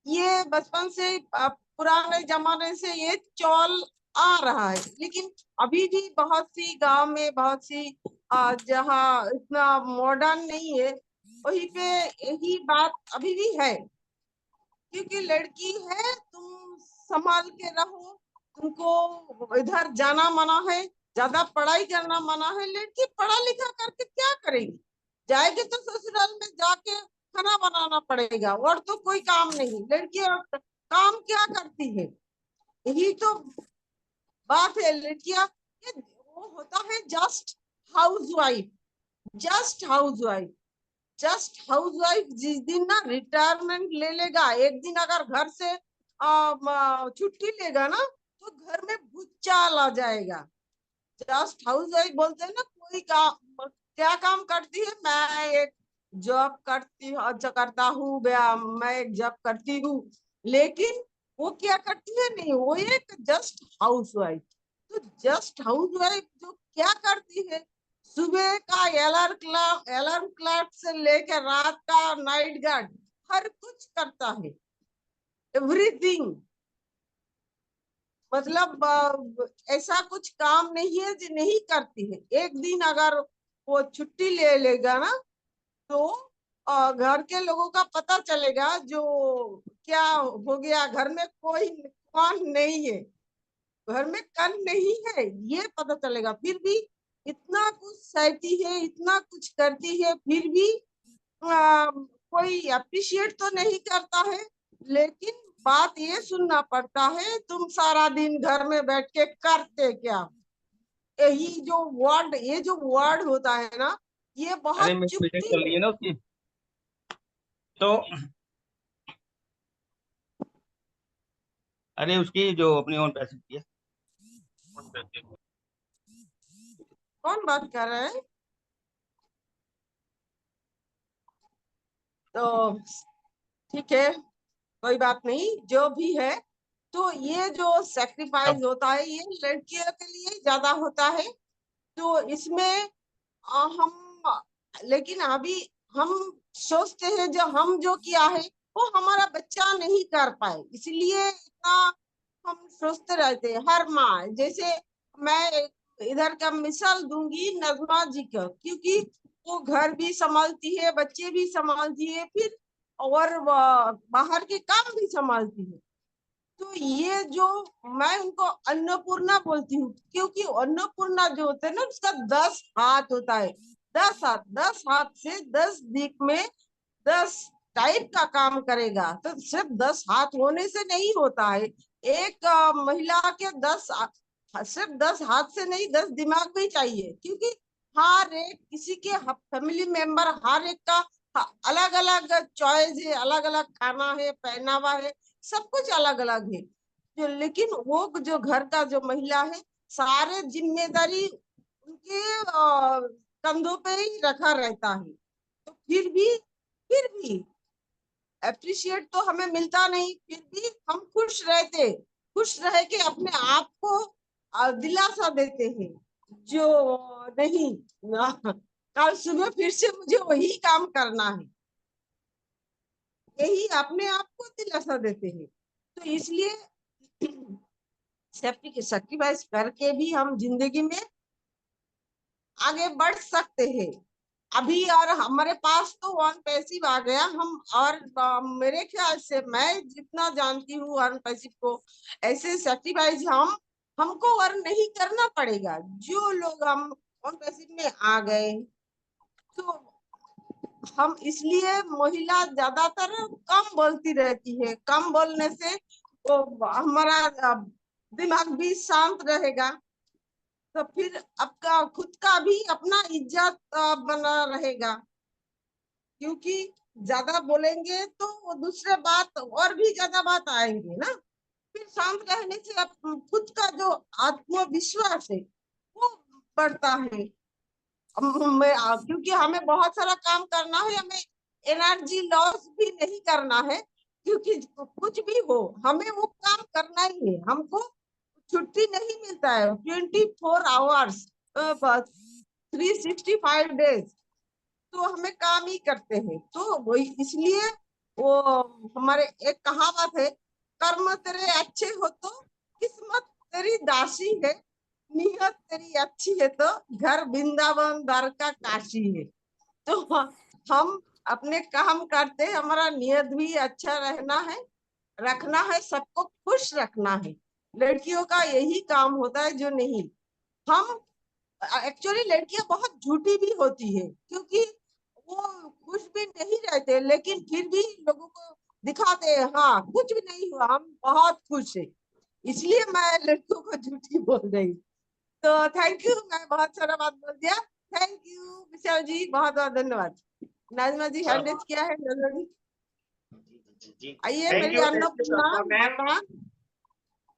ये बचपन से पुराने जमाने से ये चौल आ रहा है। लेकिन अभी भी बहुत सी गांव में, बहुत सी जहाँ इतना मॉडर्न नहीं है, वहीं पे यही बात अभी भी है। क्योंकि लड़की है, तुम संभाल के रहो, तुमको इधर जाना मना है, ज्यादा पढ़ाई करना मना है। लड़की पढ़ा लिखा करके क्या करेगी? जाएगी तो ससुराल में जाके खाना बनाना पड़ेगा, और तो कोई काम नहीं। लड़की और काम क्या करती है? यही तो बात है। लड़कियां वो होता है just house wife. Just house wife, just house wife जिस दिन ना रिटायरमेंट ले लेगा, एक दिन अगर घर से छुट्टी लेगा ना, तो घर में भूचाल आ जाएगा। जस्ट हाउस वाइफ बोलते हैं ना, कोई काम क्या काम करती है? मैं एक जॉब करता हूँ, मैं एक जॉब करती हूँ। लेकिन वो क्या करती है? नहीं, वो एक जस्ट हाउस वाइफ। तो जस्ट हाउस वाइफ जो क्या करती है, सुबह का अलार्म क्लॉक से लेकर रात का नाइट गार्ड, हर कुछ करता है, एवरीथिंग। मतलब ऐसा कुछ काम नहीं है जो नहीं करती है। एक दिन अगर वो छुट्टी ले लेगा ना, तो घर के लोगों का पता चलेगा जो क्या हो गया, घर में कोई कौन नहीं है, घर में कन नहीं है, ये पता चलेगा। फिर भी इतना कुछ सहती है, इतना कुछ करती है, फिर भी कोई अप्रिशिएट तो नहीं करता है। लेकिन बात ये सुनना पड़ता है, तुम सारा दिन घर में बैठ के करते क्या? ये जो वर्ड होता है ना, ये अरे बहुत मैं प्रेजेंट चुभती कर है। ली है ना उसकी। तो अरे उसकी जो अपनी ओन पैसे की है। कौन बात कर रहा है? तो ठीक है, कोई बात नहीं, जो भी है। तो ये जो सेक्रीफाइस होता है, ये लड़कियों के लिए ज्यादा होता है। तो इसमें हम, लेकिन अभी हम सोचते हैं जो हम जो किया है वो हमारा बच्चा नहीं कर पाए, इसलिए इतना हम सोचते रहते हैं। हर माँ, जैसे मैं इधर का मिसाल दूंगी नजमा जी का, क्योंकि वो घर भी संभालती है, बच्चे भी संभालती है, फिर और बाहर के काम भी संभालती है। तो ये जो मैं उनको अन्नपूर्णा बोलती हूँ, क्योंकि अन्नपूर्णा जो होता है ना, उसका 10 हाथ होता है। 10 हाथ से 10 दिक में 10 टाइप का काम करेगा। तो सिर्फ 10 हाथ होने से नहीं होता है। एक महिला के 10 सिर्फ 10 हाथ से नहीं, 10 दिमाग भी चाहिए, क्योंकि हर एक किसी के फैमिली मेंबर हर एक का अलग अलग चॉइस है, अलग अलग खाना है, पहनावा है, सब कुछ अलग अलग है। जो लेकिन वो जो घर का जो महिला है, सारे जिम्मेदारी उनके कंधों पे ही रखा रहता है। तो फिर भी अप्रिशिएट तो हमें मिलता नहीं, फिर भी हम खुश रहते, खुश रह के अपने आप को दिलासा देते हैं, जो नहीं कल सुबह फिर से मुझे वही काम करना है, यही अपने आप को दिलासा देते हैं। तो इसलिए सेफ्टी के सैक्रिफाइस करके भी हम जिंदगी में आगे बढ़ सकते हैं। अभी और हमारे पास तो वन पैसिव आ गया, हम और मेरे ख्याल से मैं जितना जानती हूँ वन पैसिव को, ऐसे सैक्रिफाइस हमको और नहीं करना पड़ेगा। जो लोग हम वन पैसिव में आ गए, तो हम इसलिए महिला ज्यादातर कम बोलती रहती है। कम बोलने से तो हमारा दिमाग भी शांत रहेगा, तो फिर आपका खुद का भी अपना इज्जत बना रहेगा। क्योंकि ज्यादा बोलेंगे तो वो दूसरे बात और भी ज्यादा बात आएंगे ना। फिर शांत रहने से खुद का जो आत्मविश्वास है वो बढ़ता है। क्योंकि हमें बहुत सारा काम करना है, हमें एनर्जी लॉस भी नहीं करना है, क्योंकि कुछ भी हो हमें वो काम करना ही है। हमको छुट्टी नहीं मिलता है 24 आवर्स 365 डेज, तो हमें काम ही करते हैं। तो वही इसलिए वो हमारे एक कहावत है, कर्म तेरे अच्छे हो तो किस्मत तेरी दासी है, नियत तेरी अच्छी है तो घर वृंदावन द्वारका काशी है। तो हम अपने काम करते, हमारा नियत भी अच्छा रहना है, रखना है, सबको खुश रखना है। लड़कियों का यही काम होता है। जो नहीं, हम एक्चुअली लड़कियां बहुत झूठी भी होती है, क्योंकि वो खुश भी नहीं रहते, लेकिन फिर भी लोगों को दिखाते हैं हाँ कुछ भी नहीं हुआ, हम बहुत खुश है। इसलिए मैं लड़कियों को झूठी बोल रही। तो थैंक यू, मैं बहुत सारा बात बोल दिया। थैंक यू विशाल जी, बहुत बहुत धन्यवाद। नाजमा जी हैंड रेज किया है, नाजमा जी जी आइए, थैंक मेरी यू अन्नपूर्णा मैम। माता।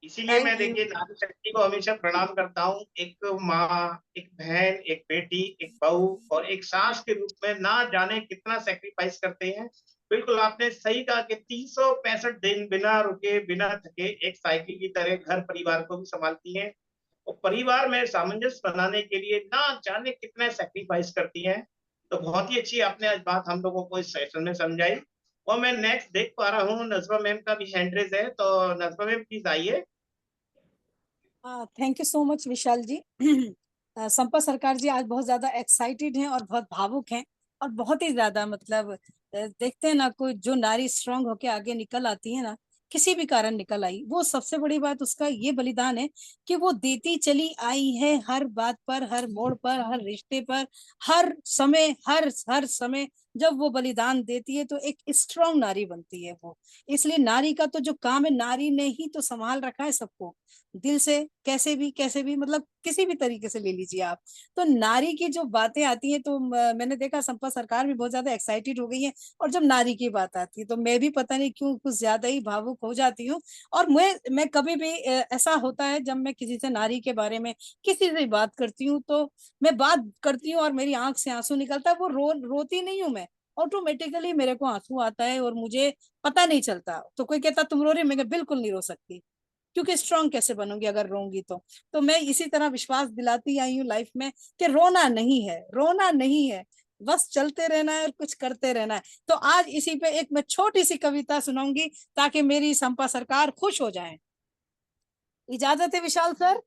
इसीलिए मैं थैंक यू। देखिए नारी शक्ति को हमेशा प्रणाम करता हूँ। एक माँ, एक बहन, एक बेटी, एक बहू और एक सास के रूप में ना जाने कितना सेक्रीफाइस करते हैं। बिल्कुल आपने सही कहा कि 365 दिन बिना रुके बिना थके एक साइकिल की तरह घर परिवार को भी संभालती हैं और परिवार में सामंजस्य बनाने के लिए ना जाने कितने सेक्रीफाइस करती हैं। तो बहुत ही अच्छी आपने आज बात हम लोगों को इस सेशन में समझाई। और मैं नेक्स्ट देख पा रहा हूँ नजमा मैम का भी हैंड रेज है, तो नजमा मैम प्लीज आइए। थैंक यू सो मच विशाल जी। संपा सरकार जी आज बहुत ज्यादा एक्साइटेड हैं और बहुत भावुक हैं, और बहुत ही ज्यादा मतलब देखते हैं ना, कोई जो नारी स्ट्रांग होके आगे निकल आती है ना, किसी भी कारण निकल आई, वो सबसे बड़ी बात उसका ये बलिदान है कि वो देती चली आई है हर बात पर, हर मोड़ पर, हर रिश्ते पर, हर समय जब वो बलिदान देती है तो एक स्ट्रांग नारी बनती है वो। इसलिए नारी का तो जो काम है, नारी ने ही तो संभाल रखा है सबको दिल से, कैसे भी मतलब किसी भी तरीके से ले लीजिए आप। तो नारी की जो बातें आती हैं तो मैंने देखा संपा सरकार भी बहुत ज्यादा एक्साइटेड हो गई है, और जब नारी की बात आती है तो मैं भी पता नहीं क्यों कुछ ज्यादा ही भावुक हो जाती हूँ। और मैं कभी भी ऐसा होता है जब मैं किसी से नारी के बारे में किसी से बात करती हूँ, तो मैं बात करती हूँ और मेरी आंख से आंसू निकलता है, वो रोती नहीं हूँ मैं, ऑटोमेटिकली मेरे को आंसू आता है और मुझे पता नहीं चलता। तो कोई कहता तुम रो रही, मैं बिल्कुल नहीं रो सकती, क्योंकि स्ट्रांग कैसे बनूंगी अगर रोंगी तो मैं इसी तरह विश्वास दिलाती आई हूँ लाइफ में कि रोना नहीं है, रोना नहीं है, बस चलते रहना है और कुछ करते रहना है। तो आज इसी पे एक मैं छोटी सी कविता सुनाऊंगी ताकि मेरी संपा सरकार खुश हो जाए। इजाजत है Vishal sir?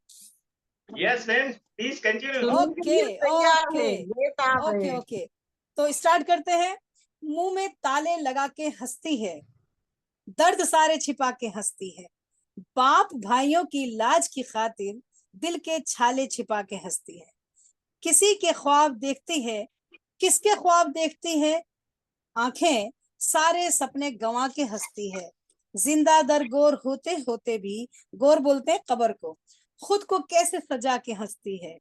Yes ma'am, please continue. सुनने के ओके लिए तैयार ओके है, बेताब ओके है। ओके, तो स्टार्ट करते हैं। मुंह में ताले लगा के हंसती है, दर्द सारे छिपा के हंसती है, बाप भाइयों की लाज की खातिर दिल के छाले छिपा के हंसती है। किसी के ख्वाब देखती है, किसके ख्वाब देखती है, आंखें सारे सपने गंवा के हंसती है। जिंदा दर गोर होते होते भी, गोर बोलते हैं कब्र को, खुद को कैसे सजा के हंसती है।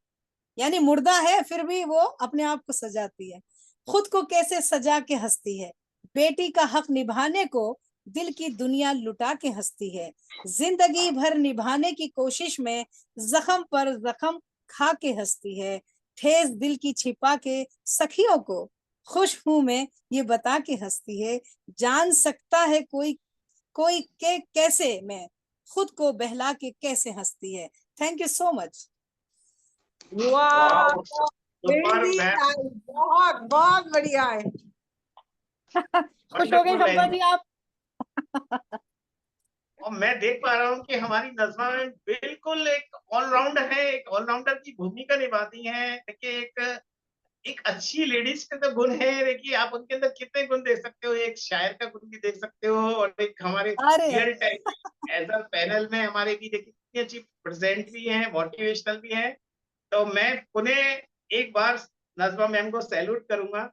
यानी मुर्दा है फिर भी वो अपने आप को सजाती है। खुद को कैसे सजा के हंसती है। बेटी का हक निभाने को दिल की दुनिया लुटा के हंसती है। जिंदगी भर निभाने की कोशिश में जख्म पर जख्म खा के हंसती है। ठेस दिल की छिपा के सखियों को खुश हूं मैं ये बता के हंसती है। जान सकता है कोई कोई के कैसे मैं खुद को बहला के कैसे हंसती है। Thank you so much. वाह, सुपर वेरी मैम, नाइस, बहुत बहुत बढ़िया है। खुश हो गए शंपा जी आप? और मैं देख पा रहा हूँ कि हमारी नज़मा मैम बिल्कुल एक ऑलराउंडर है, एक ऑलराउंडर की भूमिका निभाती हैं। देखिए एक अच्छी लेडीज के तो गुण है, देखिए आप उनके अंदर कितने गुण देख सकते हो। एक शायर का गुण भी देख सकते हो, और एक हमारे अरे real time as a panel में हमारे भी देखिए कितनी अच्छी प्रेजेंट भी है, मोटिवेशनल भी है। तो मैं पुनः एक बार नज़मा मैम को सैल्यूट करूंगा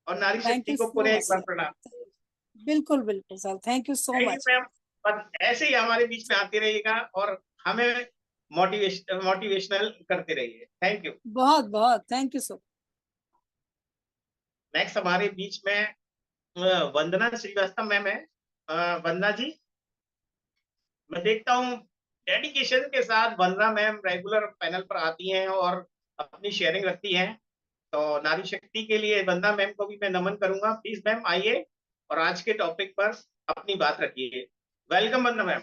और नारी थैंक शक्ति यू को सो पुनः एक मच बार सर। प्रणाम। बिल्कुल बिल्कुल sir, thank you so thank you much. Ma'am, बस ऐसे ही हमारे बीच में आते रहिएगा और हमें मोटिवेशनल करते रहिए। Thank you. बहुत बहुत थैंक यू सो। नेक्स्ट हमारे बीच में वंदना श्रीवास्तव मैम है। वंदना जी, मैं देखता हूँ डेडिकेशन के साथ वंदना मैम रेगुलर पैनल पर आती हैं और अपनी शेयरिंग रखती हैं। तो नारी शक्ति के लिए वंदना मैम को भी मैं नमन करूंगा। प्लीज मैम आइए और आज के टॉपिक पर अपनी बात रखिए। वेलकम वंदना मैम।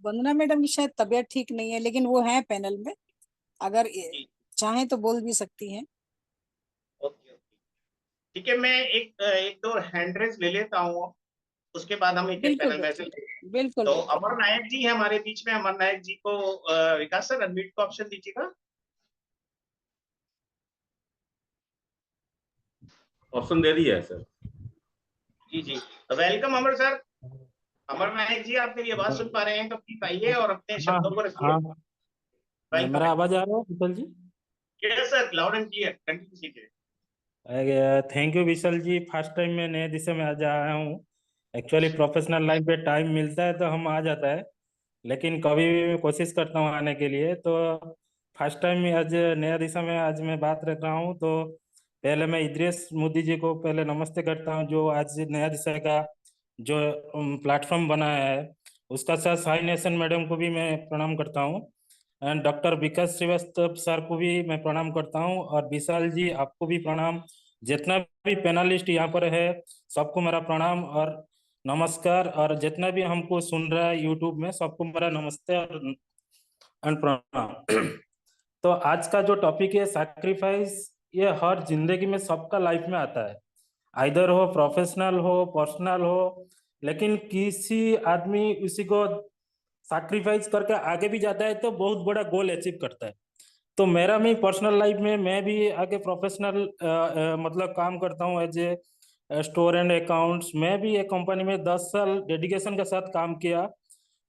वंदना मैडम की शायद तबीयत ठीक नहीं है, लेकिन वो है पैनल में, अगर जी, चाहें तो बोल भी सकती हैं। ओके ओके, ठीक है। मैं एक दो हैंड रेज ले लेता हूँ, उसके बाद हम एक एक बिल्कुल पैनल में से बिल्कुल लेंगे। बिल्कुल तो बिल्कुल। अमर नायक जी है हमारे बीच में। अमर नायक जी को विकास सर अनम्यूट का ऑप्शन दीजिएगा। ऑप्शन दे दिया है सर। जी जी, वेलकम अमर सर। अमर नायक जी, आप मेरी आवाज सुन पा रहे हैं तो प्लीज आइए और अपने हाँ शब्दों को रखिए। हाँ, वेलकम मेरा है। आवाज आ रहा है Vishal ji? Yes sir, loud and clear, continue कीजिए। Thank you Vishal ji. First time मैं नए दिशा में आज आया हूँ। एक्चुअली प्रोफेशनल लाइफ पे टाइम मिलता है तो हम आ जाता है, लेकिन कभी भी मैं कोशिश करता हूँ आने के लिए। तो फर्स्ट टाइम आज नया दिशा में आज मैं बात रख रहा हूँ। तो पहले मैं इद्रिस मोदी जी को पहले नमस्ते करता हूँ, जो आज नया दिशा का जो प्लेटफॉर्म बनाया है। उसका साथ साई नेशन मैडम को भी मैं प्रणाम करता हूँ, and doctor Vikas Srivastava sir को भी मैं प्रणाम करता हूँ, और विशाल जी आपको भी प्रणाम। जितना भी पैनलिस्ट यहाँ पर है सबको मेरा प्रणाम और नमस्कार, और जितना भी हमको सुन रहा है यूट्यूब में सबको मेरा नमस्ते और प्रणाम। तो आज का जो टॉपिक है सैक्रिफाइस, ये हर जिंदगी में सबका लाइफ में आता है, आइदर हो प्रोफेशनल हो पर्सनल हो। लेकिन किसी आदमी उसी को सैक्रिफाइस करके आगे भी जाता है तो बहुत बड़ा गोल अचीव करता है। तो मेरा भी पर्सनल लाइफ में मैं भी आगे प्रोफेशनल मतलब काम करता हूँ as a store and accounts. मैं भी एक कंपनी में 10 साल डेडिकेशन के साथ काम किया,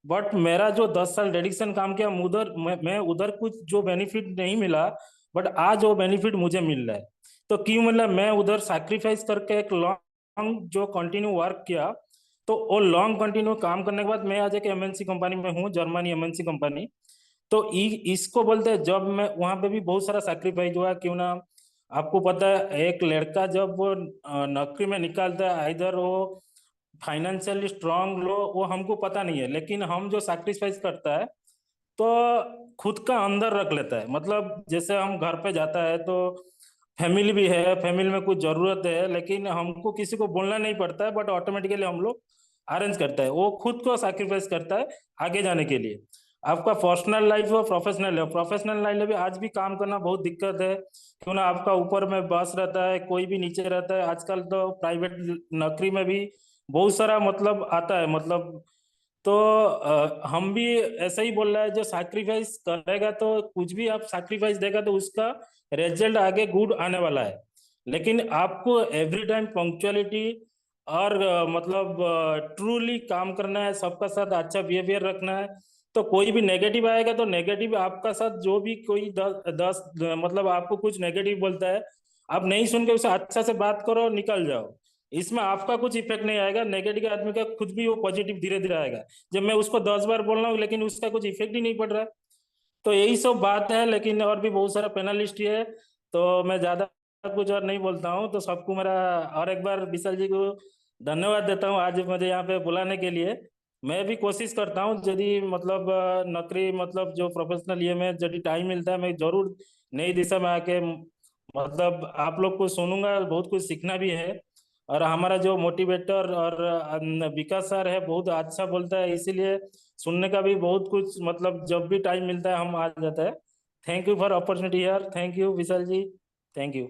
बट मेरा जो 10 साल डेडिकेशन काम किया उधर मैं उधर कुछ जो बेनिफिट नहीं मिला, बट आज वो बेनिफिट मुझे मिल रहा है। तो क्यों मतलब मैं उधर सैक्रिफाइस करके एक लॉन्ग जो कंटिन्यू वर्क किया, तो वो लॉन्ग कंटिन्यू काम करने के बाद मैं आज एक एमएनसी कंपनी में हूँ, जर्मनी एमएनसी कंपनी। तो इसको बोलते हैं जब मैं वहां पे भी बहुत सारा सैक्रिफाइस हुआ। क्यों ना, आपको पता है एक लड़का जब वो नौकरी में निकालता है, इधर वो फाइनेंशियली स्ट्रांग लो वो हमको पता नहीं है, लेकिन हम जो सैक्रिफाइस करता है तो खुद का अंदर रख लेता है। मतलब जैसे हम घर पे जाता है तो फैमिली भी है, फैमिली में कुछ जरूरत है, लेकिन हमको किसी को बोलना नहीं पड़ता है, बट ऑटोमेटिकली हम लोग अरेंज करता है। वो खुद को सैक्रिफाइस करता है आगे जाने के लिए। आपका पर्सनल लाइफ हो प्रोफेशनल है, प्रोफेशनल लाइफ में भी आज भी काम करना बहुत दिक्कत है। क्यों ना, आपका ऊपर में बॉस रहता है, कोई भी नीचे रहता है। आजकल तो प्राइवेट नौकरी में भी बहुत सारा मतलब आता है मतलब। तो हम भी ऐसा ही बोल रहा है, जो सैक्रिफाइस करेगा तो कुछ भी आप सैक्रिफाइस देगा तो उसका रिजल्ट आगे गुड आने वाला है। लेकिन आपको एवरी टाइम पंक्चुअलिटी और मतलब ट्रूली काम करना है, सबका साथ अच्छा बिहेवियर रखना है। तो कोई भी नेगेटिव आएगा तो नेगेटिव आपका साथ, जो भी कोई दस मतलब आपको कुछ नेगेटिव बोलता है, आप नहीं सुन के उसे अच्छा से बात करो, निकल जाओ। इसमें आपका कुछ इफेक्ट नहीं आएगा, नेगेटिव आदमी का खुद भी वो पॉजिटिव धीरे धीरे आएगा। जब मैं उसको 10 बार बोल रहा हूँ लेकिन उसका कुछ इफेक्ट ही नहीं पड़ रहा है। तो यही सब बात है, लेकिन और भी बहुत सारा पैनलिस्ट है, तो मैं ज्यादा कुछ और नहीं बोलता हूँ। तो सबको मेरा और एक बार विशाल जी को धन्यवाद देता हूँ आज मुझे यहाँ पे बुलाने के लिए। मैं भी कोशिश करता हूँ यदि मतलब नौकरी मतलब जो प्रोफेशनल ये में यदि टाइम मिलता है, मैं जरूर नई दिशा में आके मतलब आप लोग को सुनूंगा, बहुत कुछ सीखना भी है। और हमारा जो मोटिवेटर और विकास सर है, बहुत अच्छा बोलता है, इसीलिए सुनने का भी बहुत कुछ मतलब जब भी टाइम मिलता है हम आ जाता है। थैंक यू फॉर अपॉर्चुनिटी यार। Thank you Vishal ji, thank you.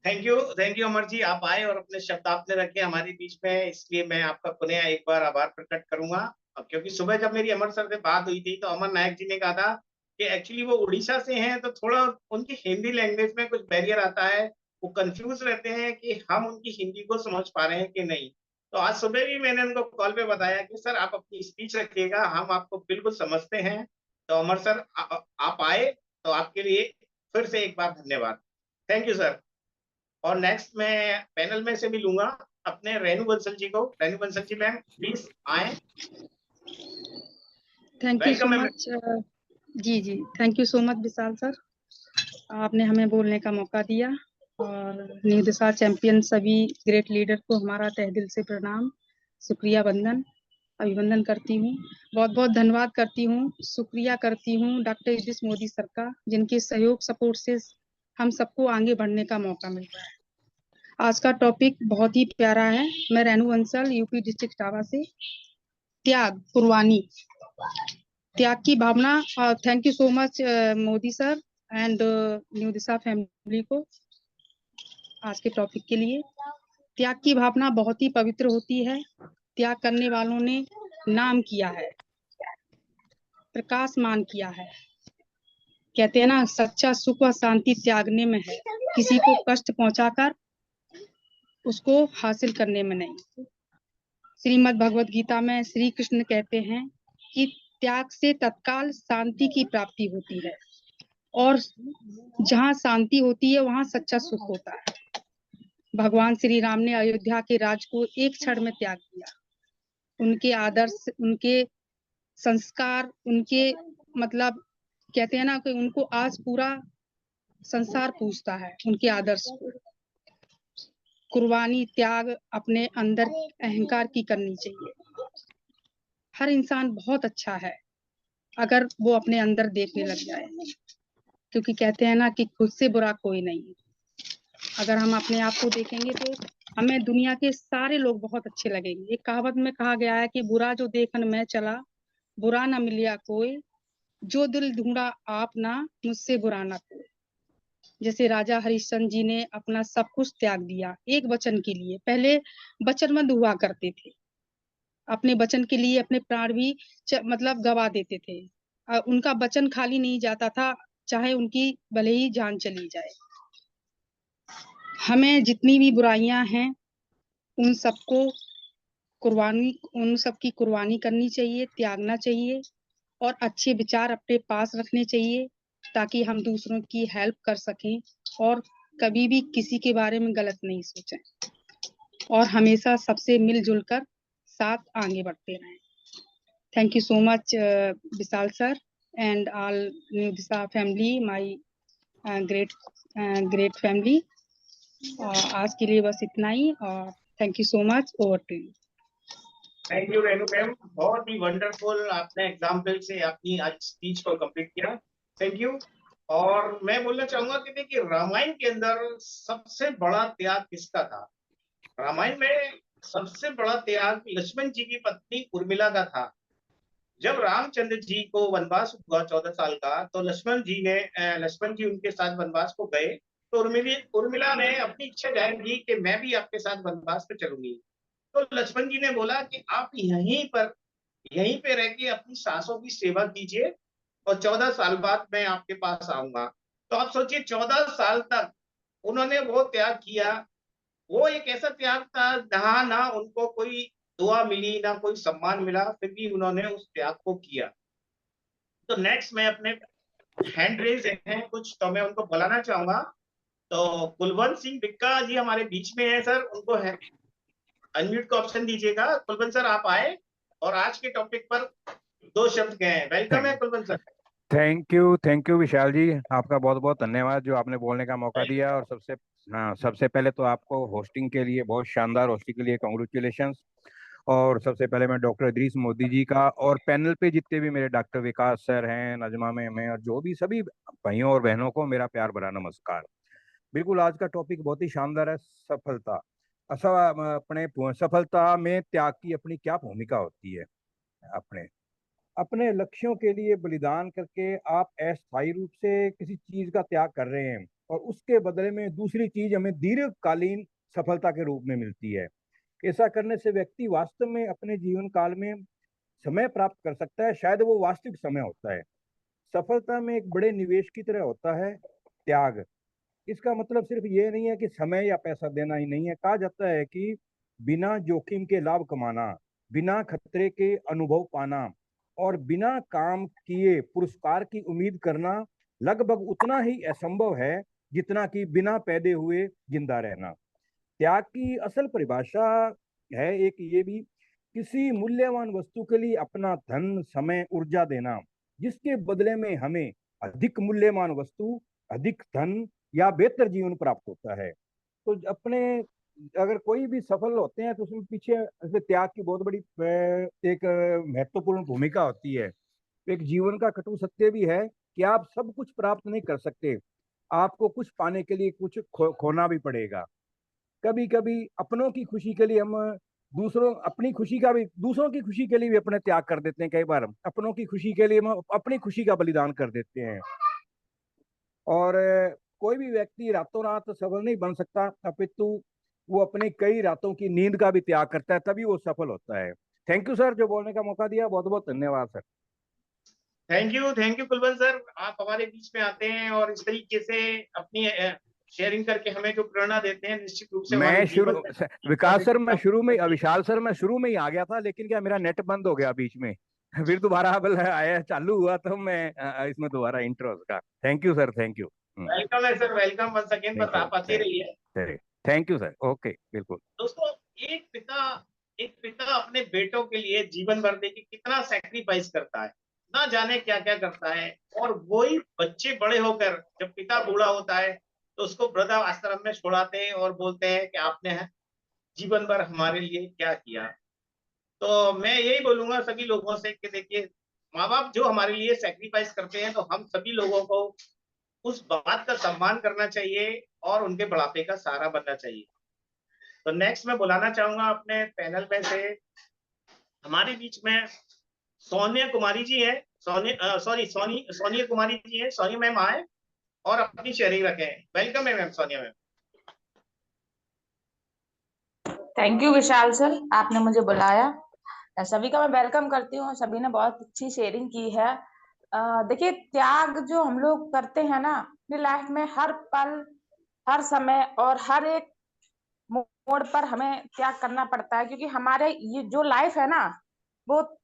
Thank you Amar ji, आप आए और अपने शब्द आपने रखे हमारे बीच में, इसलिए मैं आपका पुनः एक बार आभार प्रकट करूंगा। अब क्योंकि सुबह जब मेरी अमर सर से बात हुई थी तो अमर नायक जी ने कहा था कि एक्चुअली वो उड़ीसा से हैं, तो थोड़ा उनकी हिंदी लैंग्वेज में कुछ बैरियर आता है, वो कंफ्यूज रहते हैं कि हम उनकी हिंदी को समझ पा रहे हैं कि नहीं। तो आज सुबह भी मैंने उनको कॉल पे बताया कि सर आप अपनी स्पीच रखिएगा, हम आपको बिल्कुल समझते हैं। तो अमर सर आप आए, तो आपके लिए फिर से एक बार धन्यवाद। Thank you sir. और नेक्स्ट मैं पैनल में से भी लूंगा अपने रेणु बंसल जी को। रेणु बंसल जी मैम प्लीज आए। Thank you so welcome ma'am. Much. जी जी, thank you so much Vishal sir, आपने हमें बोलने का मौका दिया। और न्यू दिशा चैंपियन सभी ग्रेट लीडर को हमारा तहे दिल से प्रणाम, शुक्रिया, वंदन, अभिवंदन करती हूँ। बहुत बहुत धन्यवाद करती हूँ, शुक्रिया करती हूँ डॉक्टर इद्रिस मोदी सर का, जिनके सहयोग सपोर्ट से हम सबको आगे बढ़ने का मौका मिल रहा है। आज का टॉपिक बहुत ही प्यारा है। मैं रेणु बंसल, यूपी डिस्ट्रिक्ट इटावा से। त्याग, कुर्बानी, त्याग की भावना। Thank you so much Modi sir and new Disha family को आज के टॉपिक के लिए। त्याग की भावना बहुत ही पवित्र होती है। त्याग करने वालों ने नाम किया है, प्रकाशमान किया है। कहते हैं ना, सच्चा सुख व शांति त्यागने में है, किसी को कष्ट पहुंचाकर उसको हासिल करने में नहीं। श्रीमद् भगवत गीता में श्री कृष्ण कहते हैं कि त्याग से तत्काल शांति की प्राप्ति होती है, और जहाँ शांति होती है वहाँ सच्चा सुख होता है। भगवान श्री राम ने अयोध्या के राज को एक क्षण में त्याग दिया। उनके आदर्श, उनके संस्कार, उनके मतलब कहते हैं ना कि उनको आज पूरा संसार पूछता है, उनके आदर्श को। कुर्बानी, त्याग अपने अंदर अहंकार की करनी चाहिए। हर इंसान बहुत अच्छा है अगर वो अपने अंदर देखने लग जाए, क्योंकि कहते हैं ना कि खुद से बुरा कोई नहीं है। अगर हम अपने आप को देखेंगे तो हमें दुनिया के सारे लोग बहुत अच्छे लगेंगे। एक कहावत में कहा गया है कि बुरा जो देखन मैं चला, बुरा ना मिलिया कोई, जो दिल ढूंढा आप ना, मुझसे बुरा ना कोई। जैसे राजा हरिश्चंद्र जी ने अपना सब कुछ त्याग दिया एक वचन के लिए। पहले वचनबद्ध हुआ करते थे, अपने वचन के लिए अपने प्राण भी मतलब गवा देते थे। उनका वचन खाली नहीं जाता था, चाहे उनकी भले ही जान चली जाए। हमें जितनी भी बुराइयां हैं उन सबको कुर्बानी, उन सब की कुर्बानी करनी चाहिए, त्यागना चाहिए, और अच्छे विचार अपने पास रखने चाहिए, ताकि हम दूसरों की हेल्प कर सकें और कभी भी किसी के बारे में गलत नहीं सोचें, और हमेशा सबसे मिलजुल कर साथ आगे बढ़ते रहें। Thank you so much Vishal sir and all new Disha family, my great family. आज के लिए बस इतना ही, और thank you so much. Over to you. Thank you Renu ma'am, बहुत ही वंडरफुल आपने एग्जाम्पल से अपनी आज स्पीच को कंप्लीट किया। Thank you. और मैं बोलना चाहूंगा कि देखिए, रामायण के अंदर सबसे बड़ा त्याग किसका था? रामायण में सबसे बड़ा त्याग लक्ष्मण जी की पत्नी उर्मिला का था। जब रामचंद्र जी को वनवास हुआ 14 साल का, तो लक्ष्मण जी उनके साथ वनवास को गए, तो उर्मिला ने अपनी इच्छा जाहिर की कि मैं भी आपके साथ वनवास पे चलूंगी। तो लक्ष्मण जी ने बोला कि आप यहीं पे रह के अपनी सासों की सेवा कीजिए, और 14 साल बाद मैं आपके पास आऊंगा। तो आप सोचिए, 14 साल तक उन्होंने वो त्याग किया, वो एक ऐसा त्याग था जहाँ ना उनको कोई दुआ मिली ना कोई सम्मान मिला, फिर भी उन्होंने उस त्याग को किया। तो नेक्स्ट मैं अपने हैंड रेज हैं कुछ, तो मैं उनको बुलाना चाहूंगा। तो कुलवंत सिंह बिक्का जी हमारे बीच में है सर, उनको है अनम्यूट का ऑप्शन दीजिएगा। कुलवंत सर आप आए और आज के टॉपिक पर 2 शब्द कहें। वेलकम है Kulwant sir. Thank you Vishal जी, आपका बहुत बहुत धन्यवाद जो आपने बोलने का मौका दिया। और सबसे पहले तो आपको होस्टिंग के लिए, बहुत शानदार होस्टिंग के लिए कॉन्ग्रेचुलेशंस। और सबसे पहले मैं डॉक्टर इदरीस मोदी जी का और पैनल पे जितने भी मेरे डॉक्टर विकास सर हैं, नजमा मैम हैं, और जो भी सभी भाइयों और बहनों को मेरा प्यार भरा नमस्कार। बिल्कुल, आज का टॉपिक बहुत ही शानदार है, सफलता। अपने सफलता में त्याग की अपनी क्या भूमिका होती है। अपने अपने लक्ष्यों के लिए बलिदान करके आप अस्थायी रूप से किसी चीज का त्याग कर रहे हैं और उसके बदले में दूसरी चीज हमें दीर्घकालीन सफलता के रूप में मिलती है। ऐसा करने से व्यक्ति वास्तव में अपने जीवन काल में समय प्राप्त कर सकता है, शायद वो वास्तविक समय होता है। सफलता में एक बड़े निवेश की तरह होता है त्याग। इसका मतलब सिर्फ ये नहीं है कि समय या पैसा देना ही नहीं है। कहा जाता है कि बिना जोखिम के लाभ कमाना, बिना खतरे के अनुभव पाना और बिना काम किए पुरस्कार की उम्मीद करना लगभग उतना ही असंभव है जितना कि बिना पैदे हुए जिंदा रहना। त्याग की असल परिभाषा है एक ये भी, किसी मूल्यवान वस्तु के लिए अपना धन, समय, ऊर्जा देना जिसके बदले में हमें अधिक मूल्यवान वस्तु, अधिक धन या बेहतर जीवन प्राप्त होता है। तो अपने अगर कोई भी सफल होते हैं तो उसमें पीछे ऐसे त्याग की बहुत बड़ी एक महत्वपूर्ण भूमिका होती है। एक जीवन का कटु सत्य भी है कि आप सब कुछ प्राप्त नहीं कर सकते, आपको कुछ पाने के लिए कुछ खोना भी पड़ेगा। कभी कभी अपनों की खुशी के लिए हम दूसरों की खुशी के लिए भी अपने त्याग कर देते हैं। कई बार अपनों की खुशी के लिए हम अपनी खुशी का बलिदान कर देते हैं। और कोई भी व्यक्ति रातों रात सफल नहीं बन सकता, अपितु वो अपने कई रातों की नींद का भी त्याग करता है, तभी वो सफल होता है। थैंक यू सर, जो बोलने का मौका दिया। बहुत बहुत धन्यवाद sir. Thank you Kulwant sir, आप हमारे बीच में आते हैं और इस तरीके से अपनी शेयरिंग करके हमें जो प्रेरणा देते हैं, निश्चित रूप से हमारे जीवन में विकास सर, मैं शुरू में, विशाल सर, मैं शुरू में ही आ गया था, लेकिन क्या मेरा नेट बंद हो गया बीच में। फिर दोबारा आया, चालू हुआ तो मैं इसमें दोबारा इंट्रो का। Thank you sir, thank you. Welcome है सर, वेलकम वंस अगेन, बस आप आते रहिए। थैंक यू सर, ओके, बिल्कुल। दोस्तों, एक पिता अपने बेटों के लिए जीवन भर देखिए कितना सेक्रीफाइस करता है, ना जाने क्या क्या करता है। और वही बच्चे बड़े होकर जब पिता बूढ़ा होता है तो उसको वृद्धा आश्रम में छोड़ाते हैं और बोलते हैं कि आपने जीवन भर हमारे लिए क्या किया। तो मैं यही बोलूंगा सभी लोगों से कि देखिए, माँ बाप जो हमारे लिए सेक्रीफाइस करते हैं तो हम सभी लोगों को उस बात का सम्मान करना चाहिए और उनके बुढ़ापे का सहारा बनना चाहिए। तो नेक्स्ट मैं बुलाना चाहूंगा अपने पैनल में से, हमारे बीच में सोनिया कुमारी जी है। सोनिया कुमारी जी है। सोनिया मैम आए और अपनी शेयरिंग रखें। वेलकम है ma'am, Sonia ma'am. Thank you Vishal sir, आपने मुझे बुलाया। सभी का मैं वेलकम करती हूँ। सभी ने बहुत अच्छी शेयरिंग की है। देखिए, त्याग जो हम लोग करते हैं ना अपनी लाइफ में, हर पल, हर समय और हर एक मोड़ पर हमें त्याग करना पड़ता है, क्योंकि हमारे ये जो लाइफ है ना, वो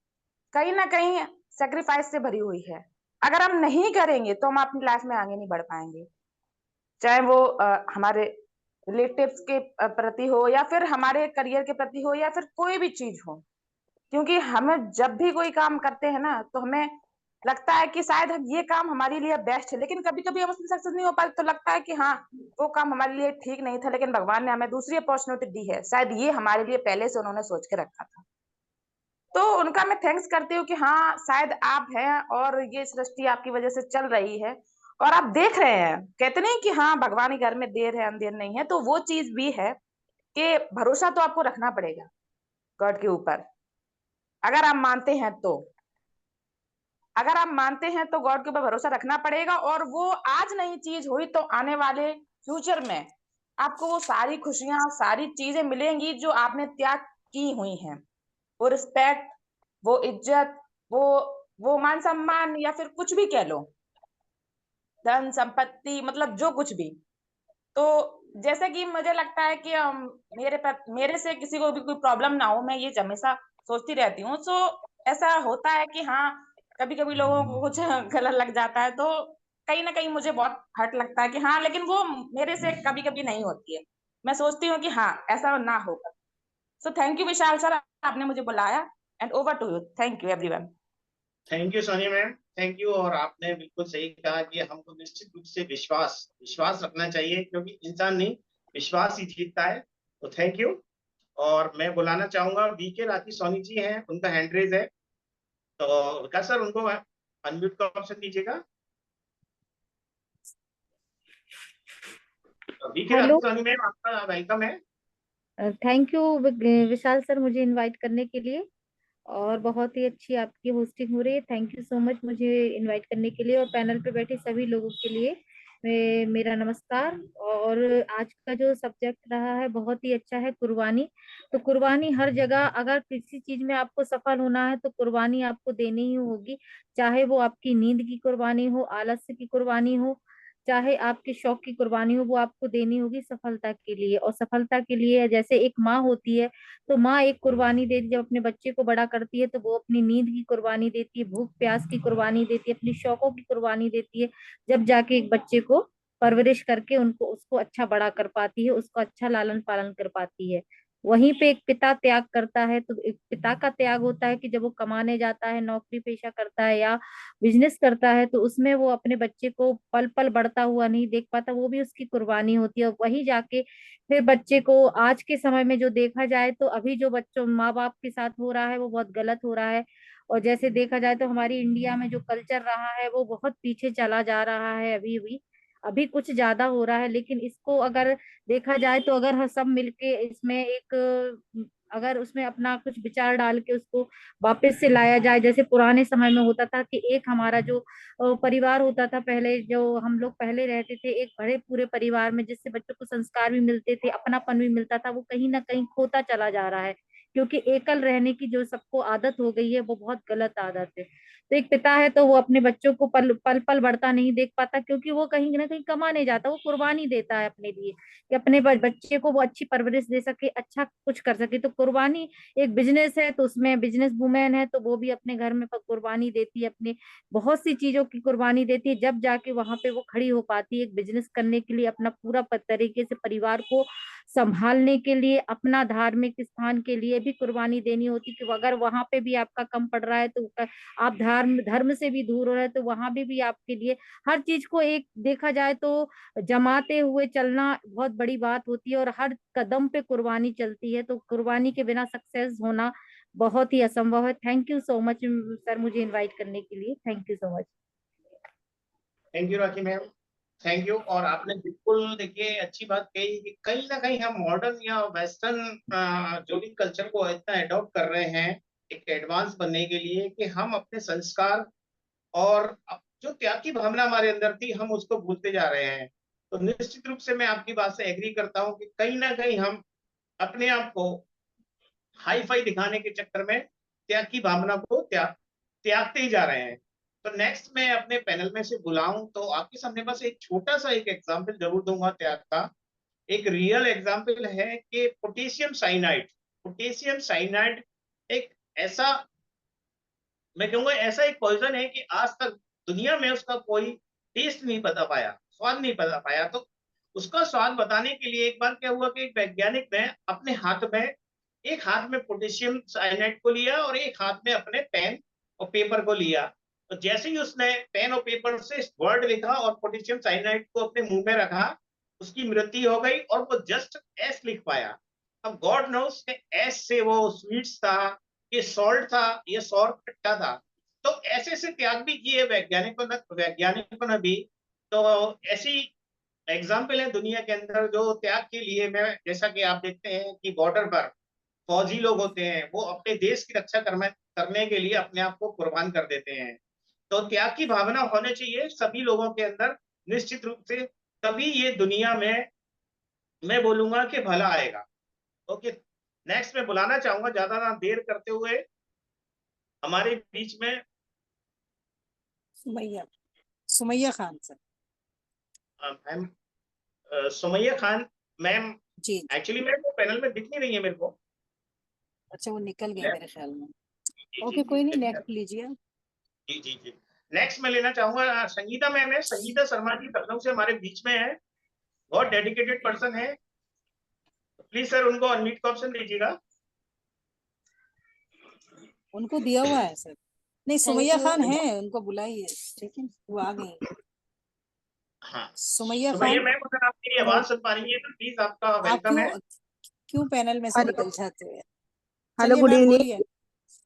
कहीं ना कहीं सेक्रीफाइस से भरी हुई है। अगर हम नहीं करेंगे तो हम अपनी लाइफ में आगे नहीं बढ़ पाएंगे, चाहे वो हमारे रिलेटिव्स के प्रति हो या फिर हमारे करियर के प्रति हो या फिर कोई भी चीज हो। क्योंकि हमें जब भी कोई काम करते हैं ना तो हमें लगता है कि शायद ये काम हमारे लिए बेस्ट है, लेकिन कभी कभी हम उसमें सक्सेस नहीं हो पाते तो लगता है कि हाँ, वो काम हमारे लिए ठीक नहीं था, लेकिन भगवान ने हमें दूसरी अपॉर्चुनिटी दी है, शायद ये हमारे लिए पहले से उन्होंने सोच के रखा था। तो उनका मैं थैंक्स करती हूँ कि हाँ, शायद आप हैं और ये सृष्टि आपकी वजह से चल रही है और आप देख रहे हैं। कहते नहीं कि हाँ, भगवान के घर में देर है अंधेर नहीं है, तो वो चीज भी है कि भरोसा तो आपको रखना पड़ेगा गॉड के ऊपर। अगर आप मानते हैं तो गॉड के ऊपर भरोसा रखना पड़ेगा, और वो आज नई चीज हुई तो आने वाले फ्यूचर में आपको वो सारी खुशियां, सारी चीजें मिलेंगी जो आपने त्याग की हुई हैं। वो रिस्पेक्ट, वो इज्जत, वो मान सम्मान, या फिर कुछ भी कह लो, धन संपत्ति, मतलब जो कुछ भी। तो जैसे कि मुझे लगता है कि मेरे से किसी को भी कोई प्रॉब्लम ना हो, मैं ये हमेशा सोचती रहती हूँ। सो ऐसा होता है कि हाँ, कभी कभी लोगों को कुछ गलत लग जाता है, तो कहीं ना कहीं मुझे बहुत हर्ट लगता है कि हाँ, लेकिन वो मेरे से कभी कभी नहीं होती है। मैं सोचती हूँ कि हाँ, ऐसा ना होगा। So thank you Vishal sir, आपने मुझे बुलाया। And over to you. Thank you everyone. Thank you Soni ma'am, thank you. और आपने बिल्कुल सही कहा कि हमको निश्चित रूप से विश्वास विश्वास रखना चाहिए, क्योंकि इंसान नहीं, विश्वास ही जीतता है। तो थैंक यू। और मैं बुलाना चाहूंगा वीके राठी सोनी जी हैं, उनका हैंड रेज है। तो विकास सर, उनको अनम्यूट का ऑप्शन दीजिएगा। VK Rathi hello, Soni ma'am, आपका वेलकम है। थैंक यू विशाल सर, मुझे इनवाइट करने के लिए। और बहुत ही अच्छी आपकी होस्टिंग हो रही है। थैंक यू सो मच मुझे इनवाइट करने के लिए। और पैनल पे बैठे सभी लोगों के लिए मेरा नमस्कार। और आज का जो सब्जेक्ट रहा है बहुत ही अच्छा है, कुर्बानी। तो कुर्बानी हर जगह, अगर किसी चीज में आपको सफल होना है तो कुर्बानी आपको देनी ही होगी। चाहे वो आपकी नींद की कुर्बानी हो, आलस्य की कुर्बानी हो, चाहे आपके शौक की कुर्बानी हो, वो आपको देनी होगी सफलता के लिए। और सफलता के लिए जैसे एक माँ होती है, तो माँ एक कुर्बानी देती है जब अपने बच्चे को बड़ा करती है, तो वो अपनी नींद की कुर्बानी देती है, भूख प्यास की कुर्बानी देती है, अपनी शौकों की कुर्बानी देती है, जब जाके एक बच्चे को परवरिश करके उनको उसको अच्छा बड़ा कर पाती है, उसको अच्छा लालन पालन कर पाती है। वहीं पे एक पिता त्याग करता है, तो एक पिता का त्याग होता है कि जब वो कमाने जाता है, नौकरी पेशा करता है या बिजनेस करता है, तो उसमें वो अपने बच्चे को पल पल बढ़ता हुआ नहीं देख पाता, वो भी उसकी कुर्बानी होती है। और वही जाके फिर बच्चे को आज के समय में जो देखा जाए, तो अभी जो बच्चों माँ बाप के साथ हो रहा है वो बहुत गलत हो रहा है। और जैसे देखा जाए तो हमारी इंडिया में जो कल्चर रहा है वो बहुत पीछे चला जा रहा है। अभी भी अभी कुछ ज्यादा हो रहा है, लेकिन इसको अगर देखा जाए तो अगर हम सब मिलके इसमें एक, अगर उसमें अपना कुछ विचार डाल के उसको वापस से लाया जाए, जैसे पुराने समय में होता था कि एक हमारा जो परिवार होता था पहले, जो हम लोग पहले रहते थे एक बड़े पूरे परिवार में, जिससे बच्चों को संस्कार भी मिलते थे, अपनापन भी मिलता था, वो कहीं ना कहीं खोता चला जा रहा है। क्योंकि एकल रहने की जो सबको आदत हो गई है वो बहुत गलत आदत है। तो एक पिता है तो वो अपने बच्चों को पल पल पल बढ़ता नहीं देख पाता, क्योंकि वो कहीं ना कहीं कमाने जाता है, वो कुर्बानी देता है अपने लिए कि अपने बच्चे को वो अच्छी परवरिश दे सके, अच्छा कुछ कर सके। तो कुर्बानी एक बिजनेस है, तो उसमें बिजनेस वुमेन है तो वो भी अपने घर में कुर्बानी देती है, अपने बहुत सी चीजों की कुर्बानी देती है, जब जाके वहां पे वो खड़ी हो पाती है एक बिजनेस करने के लिए, अपना पूरा तरीके से परिवार को संभालने के लिए, अपना धार्मिक स्थान के लिए भी कुर्बानी देनी होती। कि अगर वहां पे भी आपका कम पड़ रहा है, तो आप धर्म धर्म से भी दूर हो रहे हैं, तो वहां भी आपके लिए हर चीज को एक देखा जाए तो जमाते हुए चलना बहुत बड़ी बात होती है, और हर कदम पे कुर्बानी चलती है। तो कुर्बानी के बिना सक्सेस होना बहुत ही असंभव है। Thank you so much sir मुझे इनवाइट करने के लिए। Thank you so much. Thank you rakhi ma'am, thank you. और आपने बिल्कुल देखिए अच्छी बात कही कि कहीं ना कहीं हम मॉडर्न या वेस्टर्न जो भी कल्चर को इतना अडॉप्ट कर रहे हैं एक एडवांस बनने के लिए, कि हम अपने संस्कार और जो त्याग की भावना हमारे अंदर थी हम उसको भूलते जा रहे हैं। तो निश्चित रूप से मैं आपकी बात से एग्री करता हूँ कि कहीं ना कहीं हम अपने आप को हाई फाई दिखाने के चक्कर में त्याग की भावना को त्यागते ही जा रहे हैं। तो नेक्स्ट मैं अपने पैनल में से बुलाऊं तो आपके सामने बस एक छोटा सा एक एग्जांपल जरूर दूंगा त्याग का। एक रियल एग्जांपल है कि पोटेशियम साइनाइड, पोटेशियम साइनाइड एक ऐसा, मैं कहूंगा ऐसा एक पॉइजन है कि आज तक दुनिया में उसका कोई टेस्ट नहीं बता पाया, स्वाद नहीं बता पाया। तो उसका स्वाद बताने के लिए एक बार क्या हुआ कि एक वैज्ञानिक ने अपने हाथ में, एक हाथ में पोटेशियम साइनाइड को लिया और एक हाथ में अपने पेन और पेपर को लिया। तो जैसे ही उसने पेन और पेपर से वर्ड लिखा और पोटेशियम साइनाइड को अपने मुंह में रखा, उसकी मृत्यु हो गई और वो जस्ट एस लिख पाया। अब गॉड नोस के एस से वो स्वीट्स था, ये सॉल्ट था, ये सॉर खट्टा था। तो ऐसे ऐसे त्याग भी किए वैज्ञानिकों ने भी। तो ऐसी एग्जाम्पल है दुनिया के अंदर जो त्याग के लिए, मैं जैसा कि आप देखते हैं कि बॉर्डर पर फौजी लोग होते हैं, वो अपने देश की रक्षा करने के लिए अपने आप को कुर्बान कर देते हैं। तो त्याग की भावना होनी चाहिए सभी लोगों के अंदर, निश्चित रूप से, तभी ये दुनिया में मैं बोलूंगा कि भला आएगा। ओके, नेक्स्ट मैं बुलाना चाहूंगा ज्यादा ना देर करते हुए हमारे बीच में Sumaiya Sumaiya Khan sir. Ma'am Sumaiya Khan ma'am, ji actually ma'am वो पैनल में दिख नहीं रही है मेरे को। अच्छा, वो निकल गई मेरे ख्याल में। जी ओके, कोई नहीं, जी नेक्स्ट लीजिए। जी जी जी। नेक्स्ट मैं लेना चाहूंगा संगीता मैम है। संगीता शर्मा जी लखनऊ से हमारे बीच में है, बहुत डेडिकेटेड पर्सन है। प्लीज सर उनको अनम्यूट का ऑप्शन दीजिएगा। उनको दिया हुआ है सर। नहीं, सुमैया खान है, उनको बुलाइए। ठीक है, वो आ गई। हाँ सुमैया सुमैया खान, मैम, अगर आप मेरी आवाज सुन पा रही है तो प्लीज आपका आप वेलकम है। क्यों पैनल में से निकल जाते हैं? हेलो, चलिए गुड मैम, इवनिंग। बोलिए।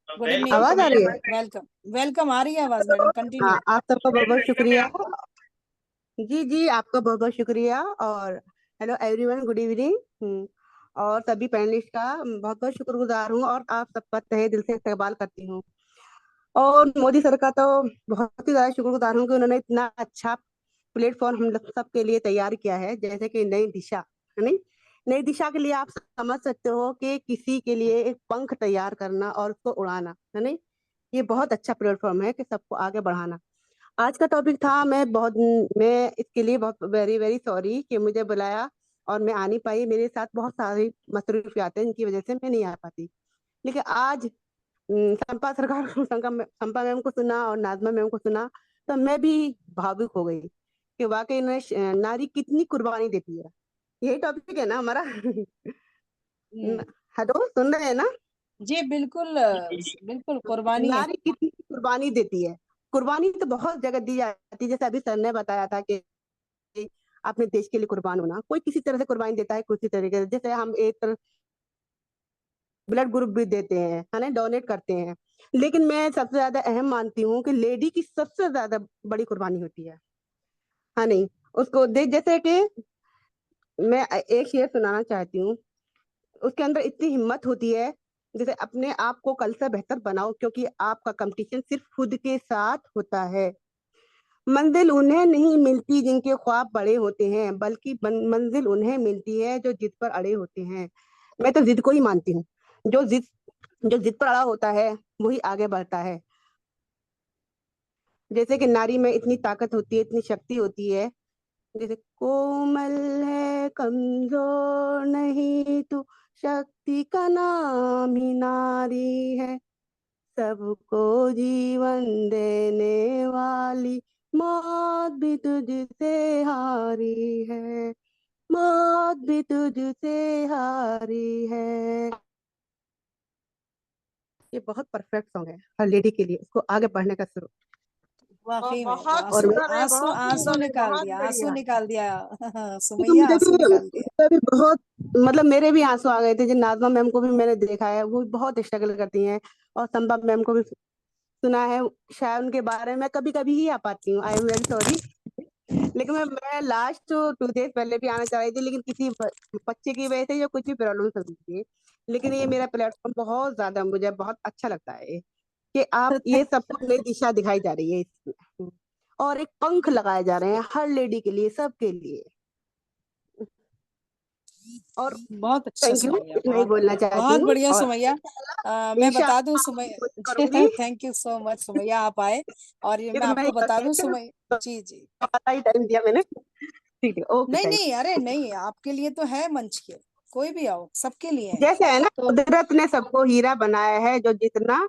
Good evening. आवाज आ रही है? वेलकम वेलकम, आ रही है आवाज मैडम, कंटिन्यू। हाँ, आप सबका बहुत बहुत शुक्रिया। जी जी, आपका बहुत बहुत शुक्रिया। और हेलो एवरीवन, गुड इवनिंग। और सभी पैनलिस्ट का बहुत बहुत शुक्रगुजार हूँ और आप सबका तहे दिल से इस्तकबाल करती हूँ। और मोदी सर का तो बहुत ही ज्यादा शुक्रगुजार हूँ कि उन्होंने इतना अच्छा प्लेटफॉर्म हम लोग सबके लिए तैयार किया है। जैसे कि नई दिशा है, नहीं, नई दिशा के लिए आप समझ सकते हो कि किसी के लिए एक पंख तैयार करना और उसको उड़ाना है, नहीं, ये बहुत अच्छा प्लेटफॉर्म है कि सबको आगे बढ़ाना। आज का टॉपिक था, मैं इसके लिए बहुत वेरी वेरी सॉरी कि मुझे बुलाया और मैं आ नहीं पाई। मेरे साथ बहुत सारी मसरूफियात हैं, इनकी वजह से मैं नहीं आ पाती। लेकिन आज संपा सरकार संपा मैम को सुना और नाजमा मैम को सुना तो मैं भी भावुक हो गई कि वाकई नारी कितनी कुर्बानी देती है। यही टॉपिक है ना हमारा? हेलो, सुन रहे हैं ना? जी बिल्कुल, बिल्कुल कुर्बानी है। नारी कितनी कुर्बानी देती है। कुर्बानी तो बहुत जगह दी जाती है, जैसे अभी सर ने बताया था कि अपने देश के लिए कुर्बान होना, कोई किसी तरह से कुर्बानी देता है, किसी तरीके से। जैसे हम एक ब्लड ग्रुप भी देते हैं, है ना, डोनेट करते हैं। लेकिन मैं सबसे ज्यादा अहम मानती हूँ कि लेडी की सबसे ज्यादा बड़ी कुर्बानी होती है, हाँ नहीं, उसको देख। जैसे कि मैं एक शेर सुनाना चाहती हूँ, उसके अंदर इतनी हिम्मत होती है। जैसे अपने आप को कल से बेहतर बनाओ, क्योंकि आपका कंपटीशन सिर्फ खुद के साथ होता है। मंजिल उन्हें नहीं मिलती जिनके ख्वाब बड़े होते हैं, बल्कि मंजिल उन्हें मिलती है जो जिद पर अड़े होते हैं। मैं तो जिद को ही मानती हूँ। जो जिद जो जिद पर अड़ा होता है वही आगे बढ़ता है। जैसे कि नारी में इतनी ताकत होती है, इतनी शक्ति होती है। जैसे कोमल है, कमजोर नहीं तू, शक्ति का नाम ही नारी है, सबको जीवन देने वाली, मौत भी तुझसे हारी है, मौत भी तुझसे हारी है। ये बहुत परफेक्ट सॉन्ग है हर लेडी के लिए, इसको आगे बढ़ने का शुरू। वाकई में बहुत आंसू सुंदर है, आंसू बहुत आंसू सुंदर है, निकाल बहुत दिया, आंसू बढ़िया। निकाल दिया। तो सुमैया, आंसू निकाल दिया। मुझे भी बहुत, मतलब मेरे भी आंसू आ गए थे। जो नाजमा मैम को भी मैंने देखा है, वो बहुत स्ट्रगल करती हैं, और संभा मैम को भी सुना है। शायद उनके बारे में कभी कभी ही आ पाती हूँ, आई एम वेरी सॉरी। लेकिन मैं लास्ट 2 डेज पहले भी आना चाह रही थी, लेकिन किसी बच्चे की वजह से या कुछ भी प्रॉब्लम हो रही थी। लेकिन ये मेरा प्लेटफॉर्म बहुत ज्यादा, मुझे बहुत अच्छा लगता है कि आप ये सबको नई दिशा दिखाई जा रही है इसमें, और एक पंख लगाए जा रहे हैं हर लेडी के लिए, सबके लिए। और बहुत अच्छा थैंक यू, सुमैया, इतना ही बोलना चाहती बहुत हूँ। बढ़िया और सुमैया। मैं बता दूं इंशाअल्लाह करूंगी। Sumaiya, thank you so much Sumaiya, आप आए। और ये मैं इतना ही आपको बता दूं करके सुमैया, जी जी, ही टाइम दिया मैंने। ठीक है, ओके, नहीं थैंक नहीं, अरे नहीं, आपके लिए तो है मंच के, कोई भी आओ, सबके लिए यू। है। जैसे है ना, तो कुदरत ने सबको हीरा बनाया है, जो जितना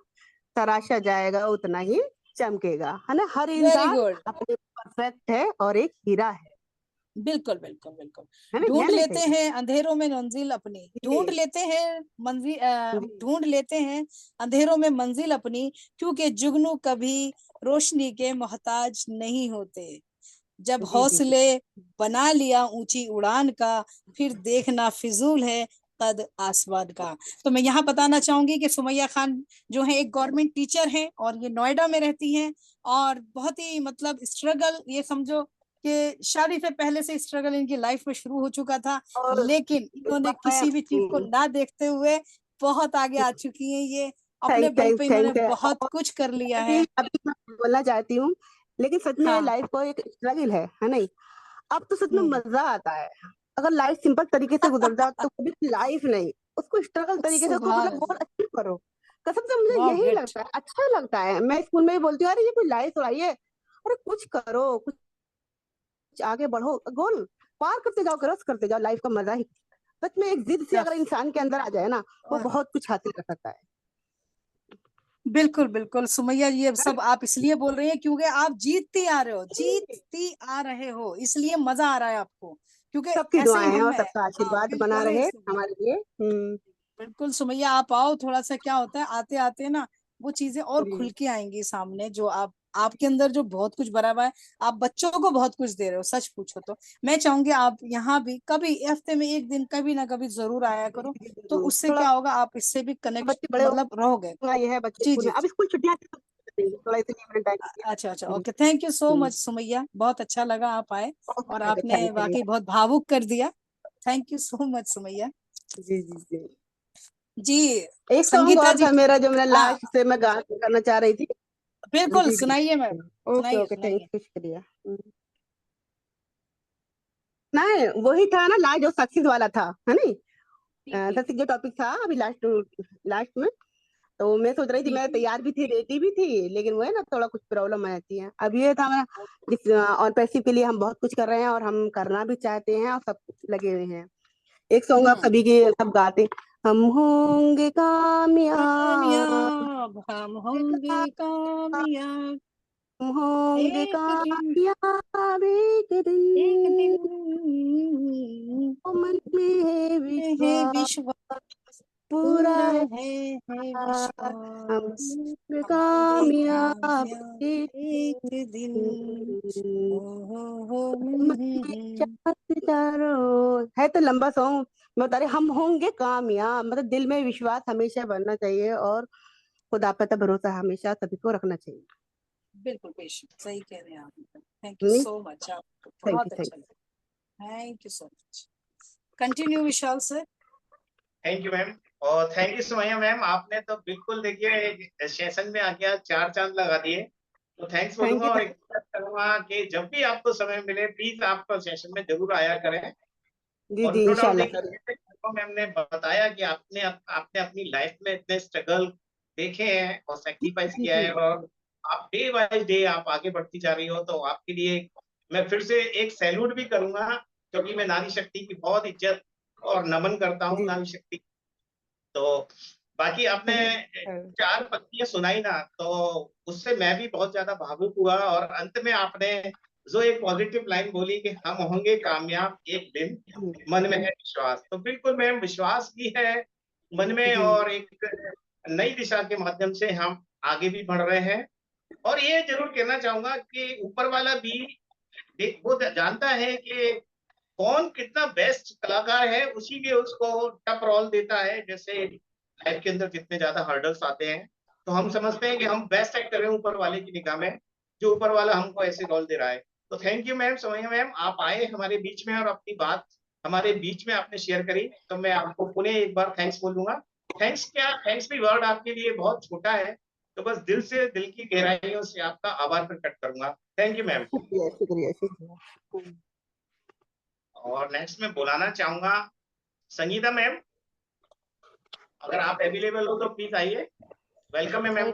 तराशा जाएगा उतना ही चमकेगा, है ना। हर वेरी इंसान गुड, अपने परफेक्ट है और एक हीरा बिल्कुल बिल्कुल बिल्कुल। है ना। ढूंढ ध्यान लेते रखेगा हैं अंधेरों में मंजिल अपनी, ढूंढ जी लेते हैं मंजिल, जी। ढूंढ लेते हैं अंधेरों में मंजिल अपनी, क्योंकि जुगनू कभी रोशनी के मोहताज नहीं होते। जब जी जी जी। हौसले बना लिया ऊंची उड़ान का, फिर देखना फिजूल है कद आसमान का। तो मैं यहाँ बताना चाहूंगी कि सुमैया खान जो है एक गवर्नमेंट टीचर हैं, और ये नोएडा में रहती हैं। और बहुत ही मतलब स्ट्रगल, ये समझो कि शादी से पहले से स्ट्रगल इनकी लाइफ में शुरू हो चुका था, और लेकिन एक इन्होंने बात मैं, किसी भी चीज को ना देखते हुए बहुत आगे आ चुकी हैं। ये अपने थैंक बल थैंक पे इन्होंने थैंक है। बहुत और कुछ कर लिया अभी है। अभी मैं बोलना चाहती हूँ, लेकिन सच में हाँ, लाइफ को एक स्ट्रगल है नहीं। अब तो सच में हम्म। मजा आता है। अगर लाइफ सिंपल तरीके से गुजर जाए तो कभी लाइफ नहीं, उसको स्ट्रगल तरीके से, उसको सुभान मतलब बहुत अल्लाह, अचीव करो। कसम से मुझे वाह यही ग्रेट। लगता है, अच्छा लगता है। मैं स्कूल में ही बोलती हूँ, अरे ये कोई लाइफ थोड़ा है, अरे कुछ करो, कुछ आगे बढ़ो, गोल पार करते जाओ, क्रॉस करते जाओ, लाइफ का मजा ही। सच में एक जिद से अगर इंसान के अंदर आ जाए ना, वो बहुत कुछ हासिल कर सकता है। बिल्कुल बिल्कुल सुमैया, ये सब आप इसलिए बोल रही हैं क्योंकि आप जीतती आ रहे हो, जीतती आ रहे हो, इसलिए मजा आ रहा है आपको, क्योंकि सबकी ऐसे ही दुआएं हैं हम और है। सबका हाँ आशीर्वाद बना बिल्कुल रहे सुमैया, हमारे लिए। बिल्कुल सुमैया, आप आओ, थोड़ा सा क्या होता है आते आते ना वो चीजें और जी खुल के आएंगी सामने, जो आप आपके अंदर जो बहुत कुछ भरा हुआ है, आप बच्चों को बहुत कुछ दे रहे हो, सच पूछो तो। मैं चाहूंगी आप यहाँ भी कभी हफ्ते में एक दिन कभी ना कभी जरूर आया करो, तो जरूर। उससे थोड़ा क्या होगा, आप इससे भी कनेक्ट बच्चे बड़े मतलब रहोगे। हो ये है, बच्चे जी स्कूल जी में, अब जी। स्कूल छुट्टियां हैं, तो थोड़ा इसलिए मैंने टाइम दिया। अच्छा अच्छा, okay, thank you so hmm, much Sumaiya, बहुत अच्छा लगा आप आए, और आपने थैंक यू। वाकई बहुत भावुक कर दिया। Thank you so much Sumaiya ji जी जी। जी। एक सॉन्ग संगीता और जी, था मेरा जो मैंने हाँ लास्ट से मैं गा करना चाह रही थी। बिल्कुल जी जी। सुनाइए मैम, ओके सुनाइए ओके, थैंक सुनाइए। यू, शुक्रिया। नहीं, वही था ना लास्ट, जो सक्सेस वाला था, है नहीं? सक्सेस जो टॉपिक था अभी लास्ट लास्ट में, तो मैं सोच रही थी, जी मैं तैयार भी थी, रेडी भी थी, लेकिन वो है ना थोड़ा कुछ प्रॉब्लम आ जाती है। अब ये था मैं जिस और पैसे के लिए हम बहुत कुछ कर रहे हैं, और हम करना भी चाहते हैं, और सब कुछ लगे हुए हैं। एक सॉन्ग आप सभी के सब गाते, हम होंगे कामयाब, कामयाब हम होंगे कामयाब, हम होंगे एक दिन कामयाब एक एक दिन दिन, ओ मन में है है विश्वास, विश्वास, पूरा पूरा है है प्यार, हम विश्वास, होंगे हम होंगे कामयाब कामयाब एक एक दिन। दिन। ओ हो मन में चार सितारों है, तो लंबा सॉन्ग। मैं बता रही, हम होंगे कामयाब मतलब दिल में विश्वास हमेशा बनना चाहिए, और खुदा पे तो भरोसा हमेशा सभी को रखना चाहिए। बिल्कुल बेशक सही कह रहे हैं आप, थैंक यू नहीं, सो मच, आपको थैंक बहुत यू, थैंक अच्छा लगा, thank you so much. Continue Vishal sir. Thank you ma'am, और थैंक यू सुमैया मैम, आपने तो बिल्कुल देखिए सेशन में आके 4 चांद लगा दिए। तो थैंक्स थैंक बोलूंगा, यू, और थैंक रिक्वेस्ट करूंगा कि जब भी आपको समय मिले प्लीज आप सेशन में जरूर आया करें। जी और जी, नो डाउट इंशाल्लाह देखिए, सर। जैसे मैम ने बताया कि आपने अपनी लाइफ में इतने स्ट्रगल देखे हैं और सेक्रीफाइस जी किया जी है, और आप डे बाय डे आप आगे बढ़ती जा रही हो, तो आपके लिए मैं फिर से एक सैल्यूट भी करूंगा, क्योंकि मैं नारी शक्ति की बहुत इज्जत और नमन करता हूँ, जी, नारी शक्ति। तो बाकी आपने सर। 4 पंक्तियां सुनाई ना, तो उससे मैं भी बहुत ज्यादा भावुक हुआ, और अंत में आपने जो एक पॉजिटिव लाइन बोली कि हम होंगे कामयाब एक दिन, मन में है विश्वास, तो बिल्कुल मैम विश्वास भी है मन में, जी और एक नई दिशा के माध्यम से हम आगे भी बढ़ रहे हैं। और ये जरूर कहना चाहूंगा कि ऊपर वाला भी वो जानता है कि कौन कितना बेस्ट कलाकार है, उसी लिए उसको टप रोल देता है। जैसे लाइफ के अंदर जितने ज्यादा हर्डल्स आते हैं, तो हम समझते हैं कि हम बेस्ट एक्टर हैं ऊपर वाले की निगाह में, जो ऊपर वाला हमको ऐसे रोल दे रहा है। तो thank you ma'am, Sonia ma'am, आप आए हमारे बीच में और अपनी बात हमारे बीच में आपने शेयर करी, तो मैं आपको पुनः एक बार थैंक्स बोलूंगा। थैंक्स क्या, थैंक्स भी वर्ड आपके लिए बहुत छोटा है, तो बस दिल से, दिल की गहराइयों से आपका आभार प्रकट करूंगा। Thank you ma'am. शुक्रिया शुक्रिया शुक्रिया। और नेक्स्ट मैं बुलाना चाहूंगा संगीता मैम, अगर आप अवेलेबल हो तो प्लीज आइए। वेलकम है ma'am.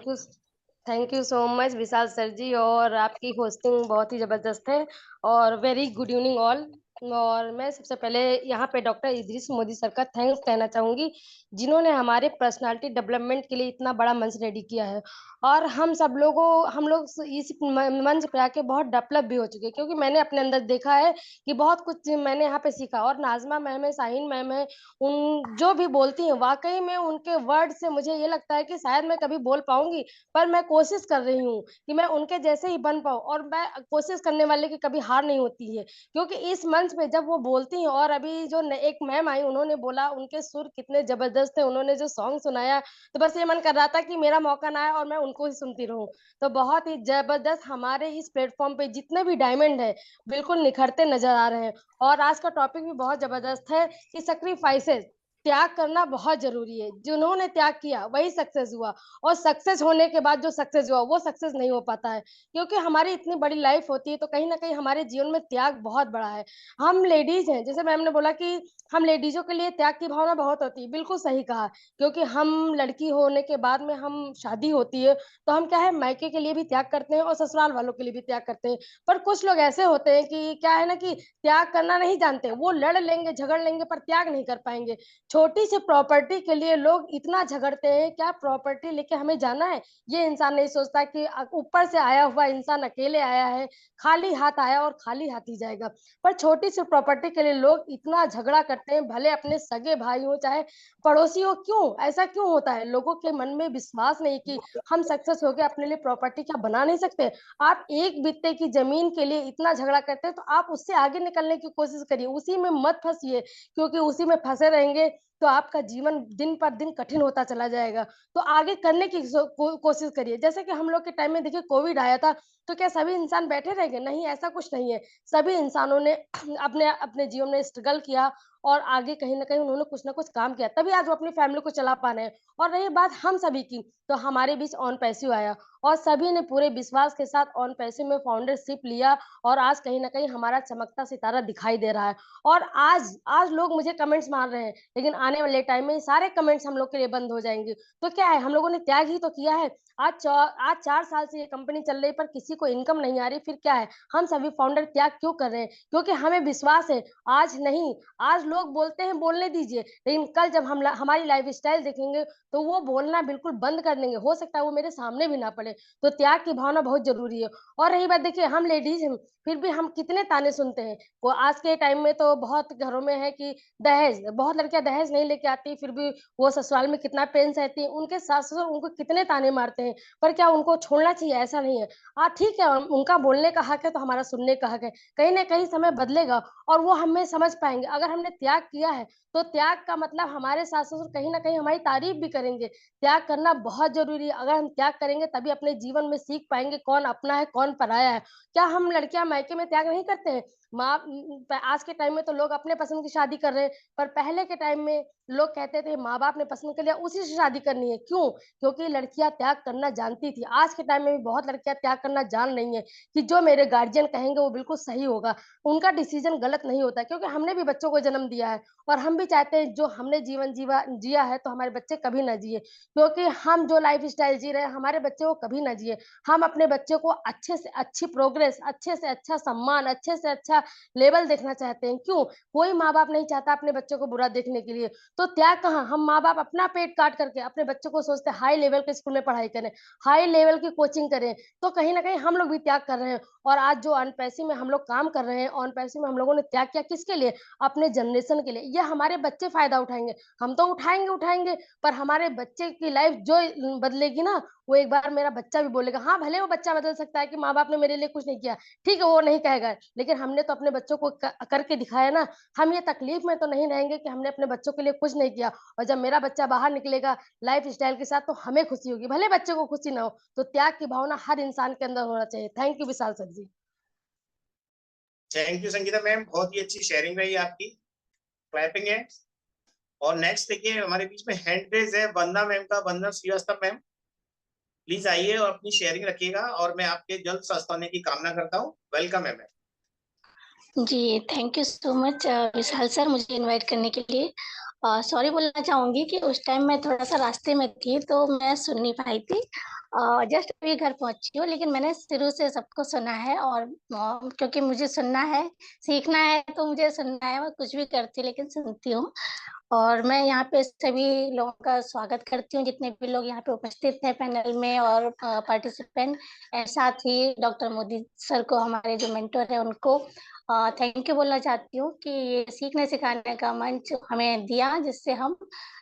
Thank you so much Vishal sir ji, और आपकी होस्टिंग बहुत ही ज़बरदस्त है, और वेरी गुड इवनिंग ऑल। और मैं सबसे पहले यहाँ पे डॉक्टर इदरीस मोदी सर का थैंक्स कहना चाहूँगी, जिन्होंने हमारे पर्सनालिटी डेवलपमेंट के लिए इतना बड़ा मंच रेडी किया है। और हम लोग इस मंच पे आके बहुत डेवलप भी हो चुके हैं, क्योंकि मैंने अपने अंदर देखा है कि बहुत कुछ मैंने यहाँ पे सीखा। और नाजमा मैम है, शाहीन मैम है, उन जो भी बोलती हैं वाकई में उनके वर्ड से मुझे ये लगता है कि शायद मैं कभी बोल पाऊंगी, पर मैं कोशिश कर रही हूँ कि मैं उनके जैसे ही बन पाऊँ। और मैं कोशिश करने वाले की कभी हार नहीं होती है, क्योंकि इस मंच पे जब वो बोलती हैं, और अभी जो एक मैम आई उन्होंने बोला, उनके सुर कितने जबरदस्त थे, उन्होंने जो सॉन्ग सुनाया, तो बस ये मन कर रहा था कि मेरा मौका ना आए और मैं उनको ही सुनती रहूं। तो बहुत ही जबरदस्त हमारे इस प्लेटफॉर्म पे जितने भी डायमंड है बिल्कुल निखरते नजर आ रहे हैं। और आज का टॉपिक भी बहुत जबरदस्त है कि सैक्रिफाइसेस, त्याग करना बहुत जरूरी है। जिन्होंने त्याग किया वही सक्सेस हुआ, और सक्सेस होने के बाद जो सक्सेस हुआ वो सक्सेस नहीं हो पाता है, क्योंकि हमारी इतनी बड़ी लाइफ होती है तो कहीं ना कहीं हमारे जीवन में त्याग बहुत बड़ा है। हम लेडीज हैं, जैसे मैम ने बोला कि हम लेडीजों के लिए त्याग की भावना बहुत होती है, बिल्कुल सही कहा। क्योंकि हम लड़की होने के बाद में हम शादी होती है तो हम क्या है, मायके के लिए भी त्याग करते हैं और ससुराल वालों के लिए भी त्याग करते हैं। पर कुछ लोग ऐसे होते हैं कि क्या है ना, कि त्याग करना नहीं जानते, वो लड़ लेंगे झगड़ लेंगे पर त्याग नहीं कर पाएंगे। छोटी सी प्रॉपर्टी के लिए लोग इतना झगड़ते हैं, क्या प्रॉपर्टी लेके हमें जाना है, ये इंसान नहीं सोचता कि ऊपर से आया हुआ इंसान अकेले आया है, खाली हाथ आया और खाली हाथ ही जाएगा। पर छोटी सी प्रॉपर्टी के लिए लोग इतना झगड़ा करते हैं, भले अपने सगे भाई हो चाहे पड़ोसी हो। क्यों ऐसा क्यों होता है? लोगों के मन में विश्वास नहीं कि हम सक्सेस हो गए, अपने लिए प्रॉपर्टी क्या बना नहीं सकते। आप एक बित्ते की जमीन के लिए इतना झगड़ा करते हैं तो आप उससे आगे निकलने की कोशिश करिए, उसी में मत फंसिए, क्योंकि उसी में फंसे रहेंगे तो आपका जीवन दिन पर दिन कठिन होता चला जाएगा। तो आगे करने की कोशिश करिए। जैसे कि हम लोग के टाइम में देखिए कोविड आया था, तो क्या सभी इंसान बैठे रह गए? नहीं, ऐसा कुछ नहीं है। सभी इंसानों ने अपने अपने जीवन में स्ट्रगल किया और आगे कहीं ना कहीं उन्होंने कुछ ना कुछ काम किया, तभी आज वो अपनी फैमिली को चला पा रहे हैं। और रही बात हम सभी की, तो हमारे बीच ऑन पैसिव आया और सभी ने पूरे विश्वास के साथ ऑन पैसिव में फाउंडरशिप लिया, और आज कहीं ना कहीं हमारा चमकता सितारा दिखाई दे रहा है। और आज आज लोग मुझे कमेंट्स मार रहे हैं, लेकिन आने वाले टाइम में सारे कमेंट्स हम लोग के लिए बंद हो जाएंगे। तो क्या है, हम लोगों ने त्याग ही तो किया है। आज 4 साल से ये कंपनी चल रही, पर किसी को इनकम नहीं आ रही, फिर क्या है, हम सभी फाउंडर त्याग क्यों कर रहे हैं? क्योंकि हमें विश्वास है, आज नहीं, आज लोग बोलते हैं बोलने दीजिए, लेकिन कल जब हमारी लाइफ स्टाइल देखेंगे तो वो बोलना बिल्कुल बंद कर देंगे, हो सकता है वो मेरे सामने भी ना पड़े। तो त्याग की भावना बहुत जरूरी है। और रही बात, देखिए हम लेडीज हैं, फिर भी हम कितने ताने सुनते हैं। वो आज के टाइम में तो बहुत घरों में है कि दहेज, बहुत लड़कियां दहेज नहीं लेके आती, फिर भी वो ससुराल में कितना पेन सहती है, उनके सास ससुर उनको कितने ताने मारते हैं। पर क्या उनको छोड़ना चाहिए? ऐसा नहीं है। ठीक है, उनका बोलने का हक है तो हमारा सुनने का हक है। कहीं ना कहीं समय बदलेगा और वो हमें समझ पाएंगे। अगर हमने त्याग किया है तो त्याग का मतलब हमारे सास ससुर कहीं ना कहीं हमारी तारीफ भी करेंगे। त्याग करना बहुत जरूरी है। अगर हम त्याग करेंगे तभी अपने जीवन में सीख पाएंगे कौन अपना है कौन पराया है। क्या हम लड़कियां मायके में त्याग नहीं करते हैं? माँ, आज के टाइम में तो लोग अपने पसंद की शादी कर रहे हैं, पर पहले के टाइम में लोग कहते थे माँ बाप ने पसंद कर लिया उसी से शादी करनी है। क्यों? क्योंकि लड़कियां त्याग करना जानती थी। आज के टाइम में भी बहुत लड़कियां त्याग करना जान रही है कि जो मेरे गार्जियन कहेंगे वो बिल्कुल सही होगा, उनका डिसीजन गलत नहीं होता। क्योंकि हमने भी बच्चों को जन्म दिया है और हम भी चाहते हैं जो हमने जीवन जिया है तो हमारे बच्चे कभी ना जिए, क्योंकि हम जो लाइफ स्टाइल जी रहे हैं हमारे बच्चे वो कभी ना जिए। हम अपने बच्चे को अच्छे से अच्छी प्रोग्रेस, अच्छे से अच्छा सम्मान, अच्छे से अच्छा लेवल देखना चाहते हैं। क्यों? कोई माँ बाप नहीं चाहता अपने बच्चे को बुरा देखने के लिए। तो त्याग कहाँ, हम माँ बाप अपना पेट काट करके अपने बच्चों को सोचते हैं हाई लेवल के स्कूल में पढ़ाई करें, हाई लेवल की कोचिंग करें। तो कहीं ना कहीं हम लोग भी त्याग कर रहे हैं। और आज जो अनपैसे में हम लोग काम कर रहे हैं, ऑन पैसे में हम लोगों ने त्याग किया किसके लिए? अपने जनरेशन के लिए। ये हमारे बच्चे फायदा उठाएंगे, हम तो उठाएंगे उठाएंगे, पर हमारे बच्चे की लाइफ जो बदलेगी ना, वो एक बार मेरा बच्चा भी बोलेगा। हाँ, भले वो बच्चा बदल सकता है कि माँ बाप ने मेरे लिए कुछ नहीं किया, ठीक है वो नहीं कहेगा, लेकिन हमने तो अपने बच्चों को करके दिखाया ना। हम ये तकलीफ में तो नहीं रहेंगे कि हमने अपने बच्चों के लिए कुछ नहीं किया, और जब मेरा बच्चा बाहर निकलेगा लाइफ स्टाइल के साथ तो हमें खुशी होगी, भले बच्चे को खुशी ना हो। तो त्याग की भावना हर इंसान के अंदर होना चाहिए। Thank you Vishal sir ji. Thank you Sangeeta ma'am, बहुत ही अच्छी शेयरिंग रही आपकी। क्लैपिंग है। और नेक्स्ट देखिए हमारे बीच में हैंड रेज है वंदना मैम का। वंदना श्रीवास्तव मैम, प्लीज आइए और अपनी शेयरिंग रखिएगा और मैं आपके जल्द स्वस्थ होने की कामना करता हूँ। वेलकम है मैम। जी, thank you so much Vishal sir मुझे इनवाइट करने के लिए। सॉरी बोलना चाहूँगी कि उस टाइम मैं थोड़ा-सा रास्ते में थी तो मैं सुन नहीं पाई थी। जस्ट अभी घर पहुँची हूँ, लेकिन मैंने शुरू से सबको सुना है और क्योंकि मुझे सुनना है, सीखना है तो मुझे सुनना है, मैं कुछ भी करती हूँ लेकिन सुनती हूँ। और मैं यहाँ पे सभी लोगों का स्वागत करती हूँ, जितने भी लोग यहाँ पे उपस्थित हैं पैनल में और पार्टिसिपेंट, साथ ही डॉक्टर मोदी सर को, हमारे जो मेंटर हैं उनको थैंक यू बोलना चाहती हूँ कि ये सीखने सिखाने का मंच हमें दिया, जिससे हम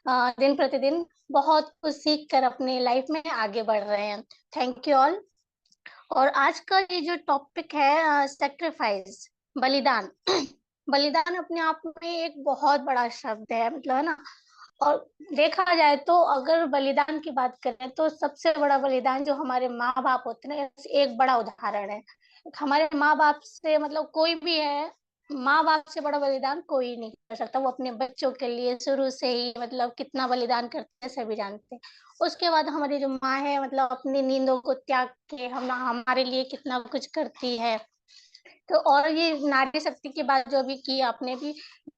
दिन प्रतिदिन बहुत कुछ सीख कर अपनी लाइफ में आगे बढ़ रहे हैं। Thank you all. और आज का ये जो टॉपिक है सैक्रिफाइस, बलिदान बलिदान अपने आप में एक बहुत बड़ा शब्द है, मतलब है ना। और देखा जाए तो अगर बलिदान की बात करें तो सबसे बड़ा बलिदान जो हमारे माँ बाप होते हैं ना, एक बड़ा उदाहरण है। हमारे माँ बाप से मतलब कोई भी है, माँ बाप से बड़ा बलिदान कोई नहीं कर सकता। वो अपने बच्चों के लिए शुरू से ही मतलब कितना बलिदान करते हैं सभी जानते हैं। उसके बाद हमारी जो माँ है मतलब अपनी नींदों को त्याग के हम हमारे लिए कितना कुछ करती है। तो और ये नारी शक्ति की बात जो भी की आपने भी,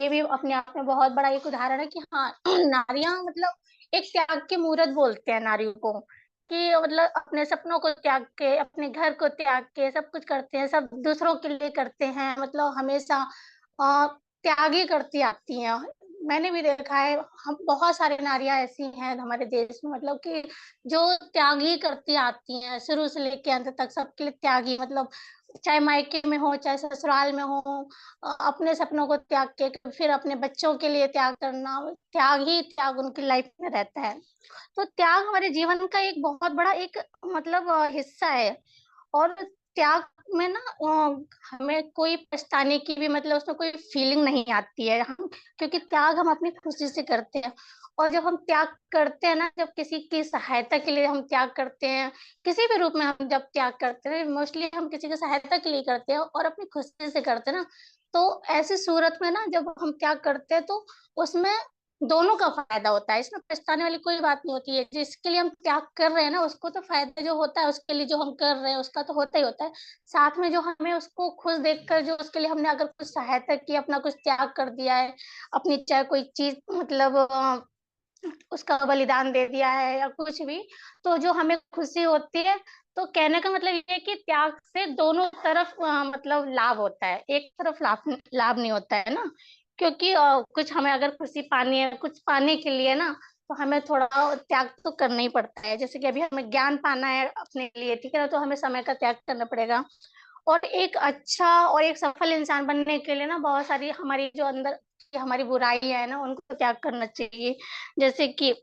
ये भी अपने आप में बहुत बड़ा एक उदाहरण है कि हाँ नारियां मतलब एक त्याग की मूरत बोलते हैं नारियों को, कि मतलब अपने सपनों को त्याग के, अपने घर को त्याग के सब कुछ करते हैं, सब दूसरों के लिए करते हैं, मतलब हमेशा त्याग ही करती आती हैं। मैंने भी देखा है, हम बहुत सारी नारियां ऐसी हैं हमारे देश में मतलब कि जो त्याग ही करती आती हैं शुरू से लेके अंत तक, सबके लिए त्यागी, मतलब चाहे मायके में हो चाहे ससुराल में हो, अपने सपनों को त्याग के फिर अपने बच्चों के लिए त्याग करना, त्याग ही त्याग उनकी लाइफ में रहता है। तो त्याग हमारे जीवन का एक बहुत बड़ा एक मतलब हिस्सा है। और त्याग में ना हमें कोई पछताने की भी मतलब उसमें कोई फीलिंग नहीं आती है, हम क्योंकि त्याग हम अपनी खुशी से करते हैं। और जब हम त्याग करते हैं ना, जब किसी की सहायता के लिए हम त्याग करते हैं, किसी भी रूप में हम जब त्याग करते हैं, मोस्टली हम किसी की सहायता के लिए करते हैं और अपनी खुशी से करते हैं ना, तो ऐसी सूरत में ना जब हम त्याग करते हैं तो उसमें दोनों का फायदा होता है, इसमें पछताने वाली कोई बात नहीं होती है। जिसके लिए हम त्याग कर रहे हैं ना उसको तो फायदा जो होता है, उसके लिए जो हम कर रहे हैं उसका तो होता ही होता है, साथ में जो हमें उसको खुश देखकर जो उसके लिए हमने अगर कुछ सहायता की, अपना कुछ त्याग कर दिया है, अपनी चाहे कोई चीज मतलब उसका बलिदान दे दिया है या कुछ भी, तो जो हमें खुशी होती है। तो कहने का मतलब ये है कि त्याग से दोनों तरफ मतलब लाभ होता है, एक तरफ लाभ लाभ नहीं होता है ना, क्योंकि कुछ हमें अगर खुशी पानी है, कुछ पाने के लिए ना, तो हमें थोड़ा त्याग तो करना ही पड़ता है। जैसे कि अभी हमें ज्ञान पाना है अपने लिए, ठीक है ना, तो हमें समय का त्याग करना पड़ेगा। और एक अच्छा और एक सफल इंसान बनने के लिए ना बहुत सारी हमारी जो अंदर की हमारी बुराई है ना उनको त्याग करना चाहिए। जैसे कि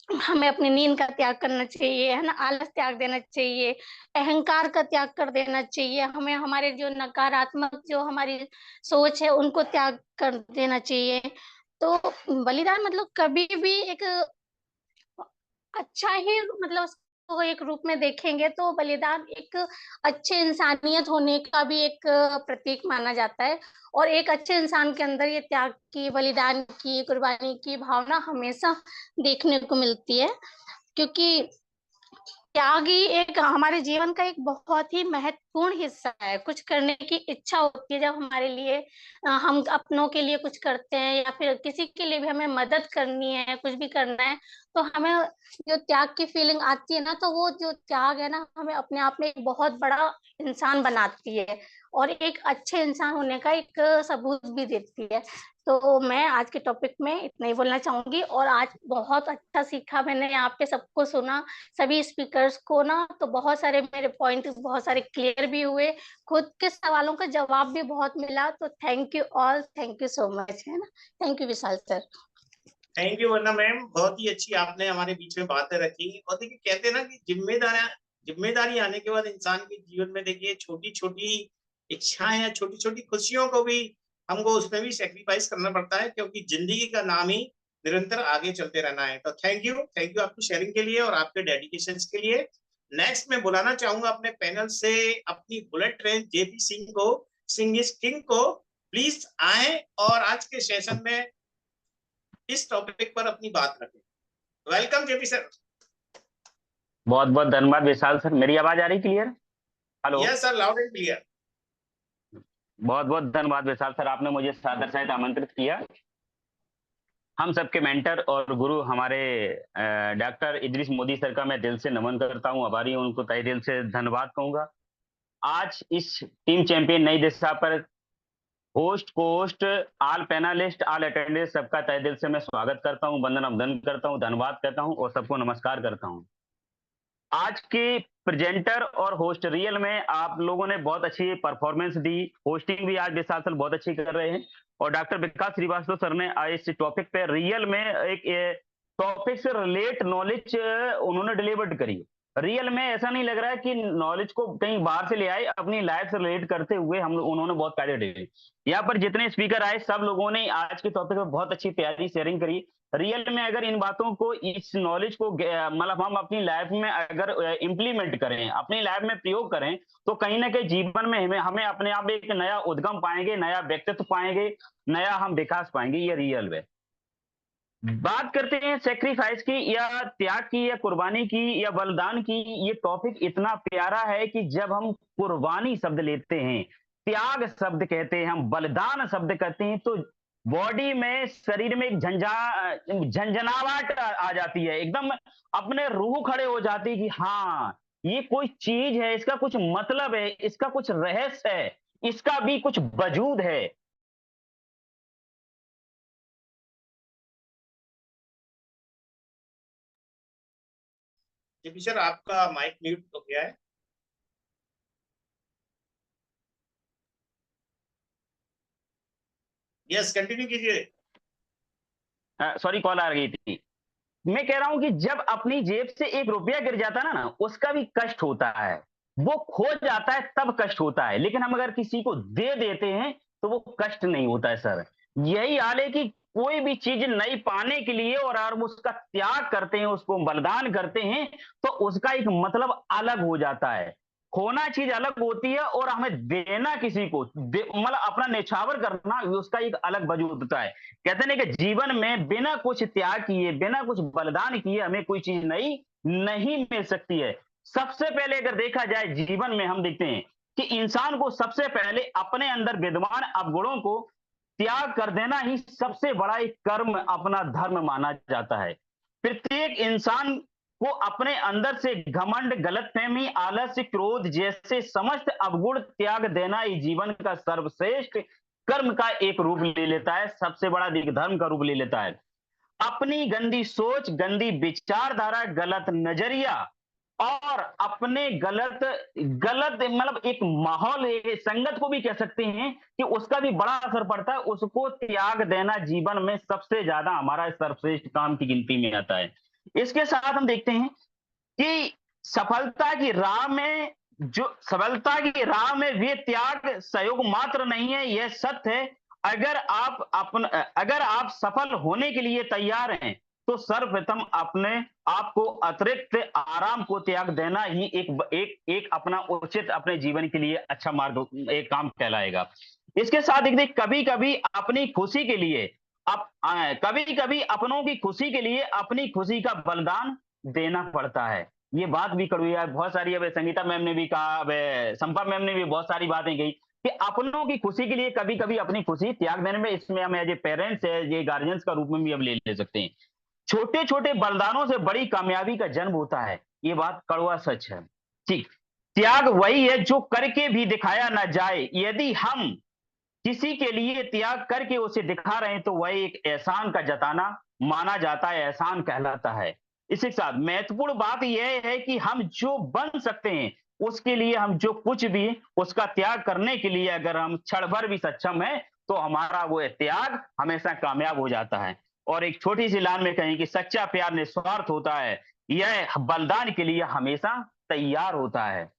हमें अपनी नींद का त्याग करना चाहिए, है ना, आलस त्याग देना चाहिए, अहंकार का त्याग कर देना चाहिए, हमें हमारे जो नकारात्मक जो हमारी सोच है उनको त्याग कर देना चाहिए। तो बलिदान मतलब कभी भी एक अच्छा ही मतलब उसको एक रूप में देखेंगे तो बलिदान एक अच्छे इंसानियत होने का भी एक प्रतीक माना जाता है। और एक अच्छे इंसान के अंदर ये त्याग की, बलिदान की, कुर्बानी की भावना हमेशा देखने को मिलती है, क्योंकि त्याग ही एक हमारे जीवन का एक बहुत ही महत्वपूर्ण हिस्सा है। कुछ करने की इच्छा होती है जब हमारे लिए, हम अपनों के लिए कुछ करते हैं या फिर किसी के लिए भी हमें मदद करनी है, कुछ भी करना है, तो हमें जो त्याग की फीलिंग आती है ना, तो वो जो त्याग है ना हमें अपने आप में एक बहुत बड़ा इंसान बनाती है और एक अच्छे इंसान होने का एक सबूत भी देती है। तो मैं आज के टॉपिक में इतना ही बोलना चाहूंगी। और आज बहुत अच्छा सीखा मैंने, यहाँ पे सबको सुना, सभी स्पीकर्स को ना, तो बहुत सारे मेरे पॉइंट बहुत सारे क्लियर भी हुए, खुद के सवालों का जवाब भी बहुत मिला। तो thank you all, thank you so much, है ना। Thank you Vishal sir. Thank you वरना मैम, बहुत ही अच्छी आपने हमारे बीच में बातें रखी। और देखिए कहते हैं ना कि जिम्मेदारी आने के बाद इंसान के जीवन में देखिए छोटी छोटी इच्छाएं या छोटी छोटी खुशियों को भी हमको उसमें भी सेक्रीफाइस करना पड़ता है, क्योंकि जिंदगी का नाम ही निरंतर आगे चलते रहना है। तो थैंक यू आपकी शेयरिंग के लिए और आपके डेडिकेशन के लिए। नेक्स्ट मैं बुलाना चाहूंगा अपने पैनल से अपनी बुलेट ट्रेन जेपी सिंह को, सिंह इज किंग को। प्लीज आए और आज के सेशन में इस टॉपिक पर अपनी बात रखें। Welcome JP sir. बहुत बहुत धन्यवाद विशाल सर। मेरी आवाज आ रही clear? Hello. Yes sir, loud and clear. बहुत बहुत धन्यवाद विशाल सर, आपने मुझे सादर सहित आमंत्रित किया। हम सबके मेंटर और गुरु हमारे डॉक्टर इदरीस मोदी सर का मैं दिल से नमन करता हूं, आभारी हूं, उनको तहे दिल से धन्यवाद कहूंगा। आज इस टीम चैंपियन नई दिशा पर होस्ट, को host, all panelist, all attendant, सबका तहे दिल से मैं स्वागत करता हूं, वंदन अभिनंदन करता हूं, धन्यवाद करता हूं और सबको नमस्कार करता हूं। आज के प्रेजेंटर और होस्ट रियल में आप लोगों ने बहुत अच्छी परफॉर्मेंस दी, होस्टिंग भी आज विशाल सर बहुत अच्छी कर रहे हैं और डॉक्टर विकास श्रीवास्तव सर ने इस टॉपिक पे रियल में एक टॉपिक से रिलेट नॉलेज उन्होंने डिलीवर्ड करी। रियल में ऐसा नहीं लग रहा है कि नॉलेज को कहीं बाहर से ले आए, अपनी लाइफ से रिलेट करते हुए उन्होंने बहुत फायदे दिए। यहाँ पर जितने स्पीकर आए सब लोगों ने आज के टॉपिक में बहुत अच्छी प्यारी शेयरिंग करी। रियल में अगर इन बातों को, इस नॉलेज को मतलब हम अपनी लाइफ में अगर इम्प्लीमेंट करें, अपनी लाइफ में प्रयोग करें, तो कहीं ना कहीं जीवन में हमें अपने आप एक नया उद्गम पाएंगे, नया व्यक्तित्व पाएंगे, नया हम विकास पाएंगे। ये रियल है। बात करते हैं सेक्रीफाइस की या त्याग की या कुर्बानी की या बलिदान की। ये टॉपिक इतना प्यारा है कि जब हम कुर्बानी शब्द लेते हैं, त्याग शब्द कहते हैं, हम बलिदान शब्द कहते हैं, तो बॉडी में, शरीर में एक झंझनाहट आ जाती है, एकदम अपने रूह खड़े हो जाती है कि हाँ ये कोई चीज है, इसका कुछ मतलब है, इसका कुछ रहस्य है, इसका भी कुछ वजूद है। जी सर, आपका माइक म्यूट हो गया है। यस, कंटिन्यू कीजिए। सॉरी, कॉल आ गई थी। मैं कह रहा हूं कि जब अपनी जेब से 1 रुपया गिर जाता है ना, उसका भी कष्ट होता है, वो खो जाता है तब कष्ट होता है, लेकिन हम अगर किसी को दे देते हैं तो वो कष्ट नहीं होता है सर। यही हाल है कि कोई भी चीज नई पाने के लिए और हम उसका त्याग करते हैं, उसको बलिदान करते हैं, तो उसका एक मतलब अलग हो जाता है। खोना चीज अलग होती है और हमें देना किसी को, मतलब अपना न्यौछावर करना, उसका एक अलग वजूद होता है। कहते हैं कि जीवन में बिना कुछ त्याग किए, बिना कुछ बलिदान किए हमें कोई चीज नई नहीं मिल सकती है। सबसे पहले अगर देखा जाए जीवन में, हम देखते हैं कि इंसान को सबसे पहले अपने अंदर विद्यमान अवगुणों को त्याग कर देना ही सबसे बड़ा एक कर्म, अपना धर्म माना जाता है। प्रत्येक इंसान को अपने अंदर से घमंड, गलतफहमी, आलस्य, क्रोध जैसे समस्त अवगुण त्याग देना ही जीवन का सर्वश्रेष्ठ कर्म का एक रूप ले लेता है, सबसे बड़ा धर्म का रूप ले लेता है। अपनी गंदी सोच, गंदी विचारधारा, गलत नजरिया और अपने गलत मतलब एक माहौल, संगत को भी कह सकते हैं कि उसका भी बड़ा असर पड़ता है, उसको त्याग देना जीवन में सबसे ज्यादा हमारा सर्वश्रेष्ठ काम की गिनती में आता है। इसके साथ हम देखते हैं कि सफलता की राह में वे त्याग सहयोग मात्र नहीं है, यह सत्य है। अगर आप सफल होने के लिए तैयार हैं तो सर्वप्रथम अपने आप को अतिरिक्त आराम को त्याग देना ही एक अपना उचित, अपने जीवन के लिए अच्छा मार्ग, एक काम कहलाएगा। इसके साथ एक कभी कभी अपनी खुशी के लिए, कभी कभी अपनों की खुशी के लिए अपनी खुशी का बलिदान देना पड़ता है। ये बात भी कड़वी है, बहुत सारी, अब संगीता मैम ने भी कहा, अब संपा मैम ने भी बहुत सारी बातें कही कि अपनों की खुशी के लिए कभी कभी अपनी खुशी त्याग देने में, इसमें हम एज ए पेरेंट्स है, ये गार्जियंस का रूप में भी अब ले सकते हैं। छोटे छोटे बलिदानों से बड़ी कामयाबी का जन्म होता है, ये बात कड़वा सच है। ठीक, त्याग वही है जो करके भी दिखाया ना जाए। यदि हम किसी के लिए त्याग करके उसे दिखा रहे हैं तो वह एक एहसान का जताना माना जाता है, एहसान कहलाता है। इसी के साथ महत्वपूर्ण बात यह है कि हम जो बन सकते हैं उसके लिए हम जो कुछ भी, उसका त्याग करने के लिए अगर हम क्षण भर भी सक्षम है तो हमारा वो त्याग हमेशा कामयाब हो जाता है। और एक छोटी सी लाइन में कहें कि सच्चा प्यार निस्वार्थ होता है, यह बलिदान के लिए हमेशा तैयार होता है।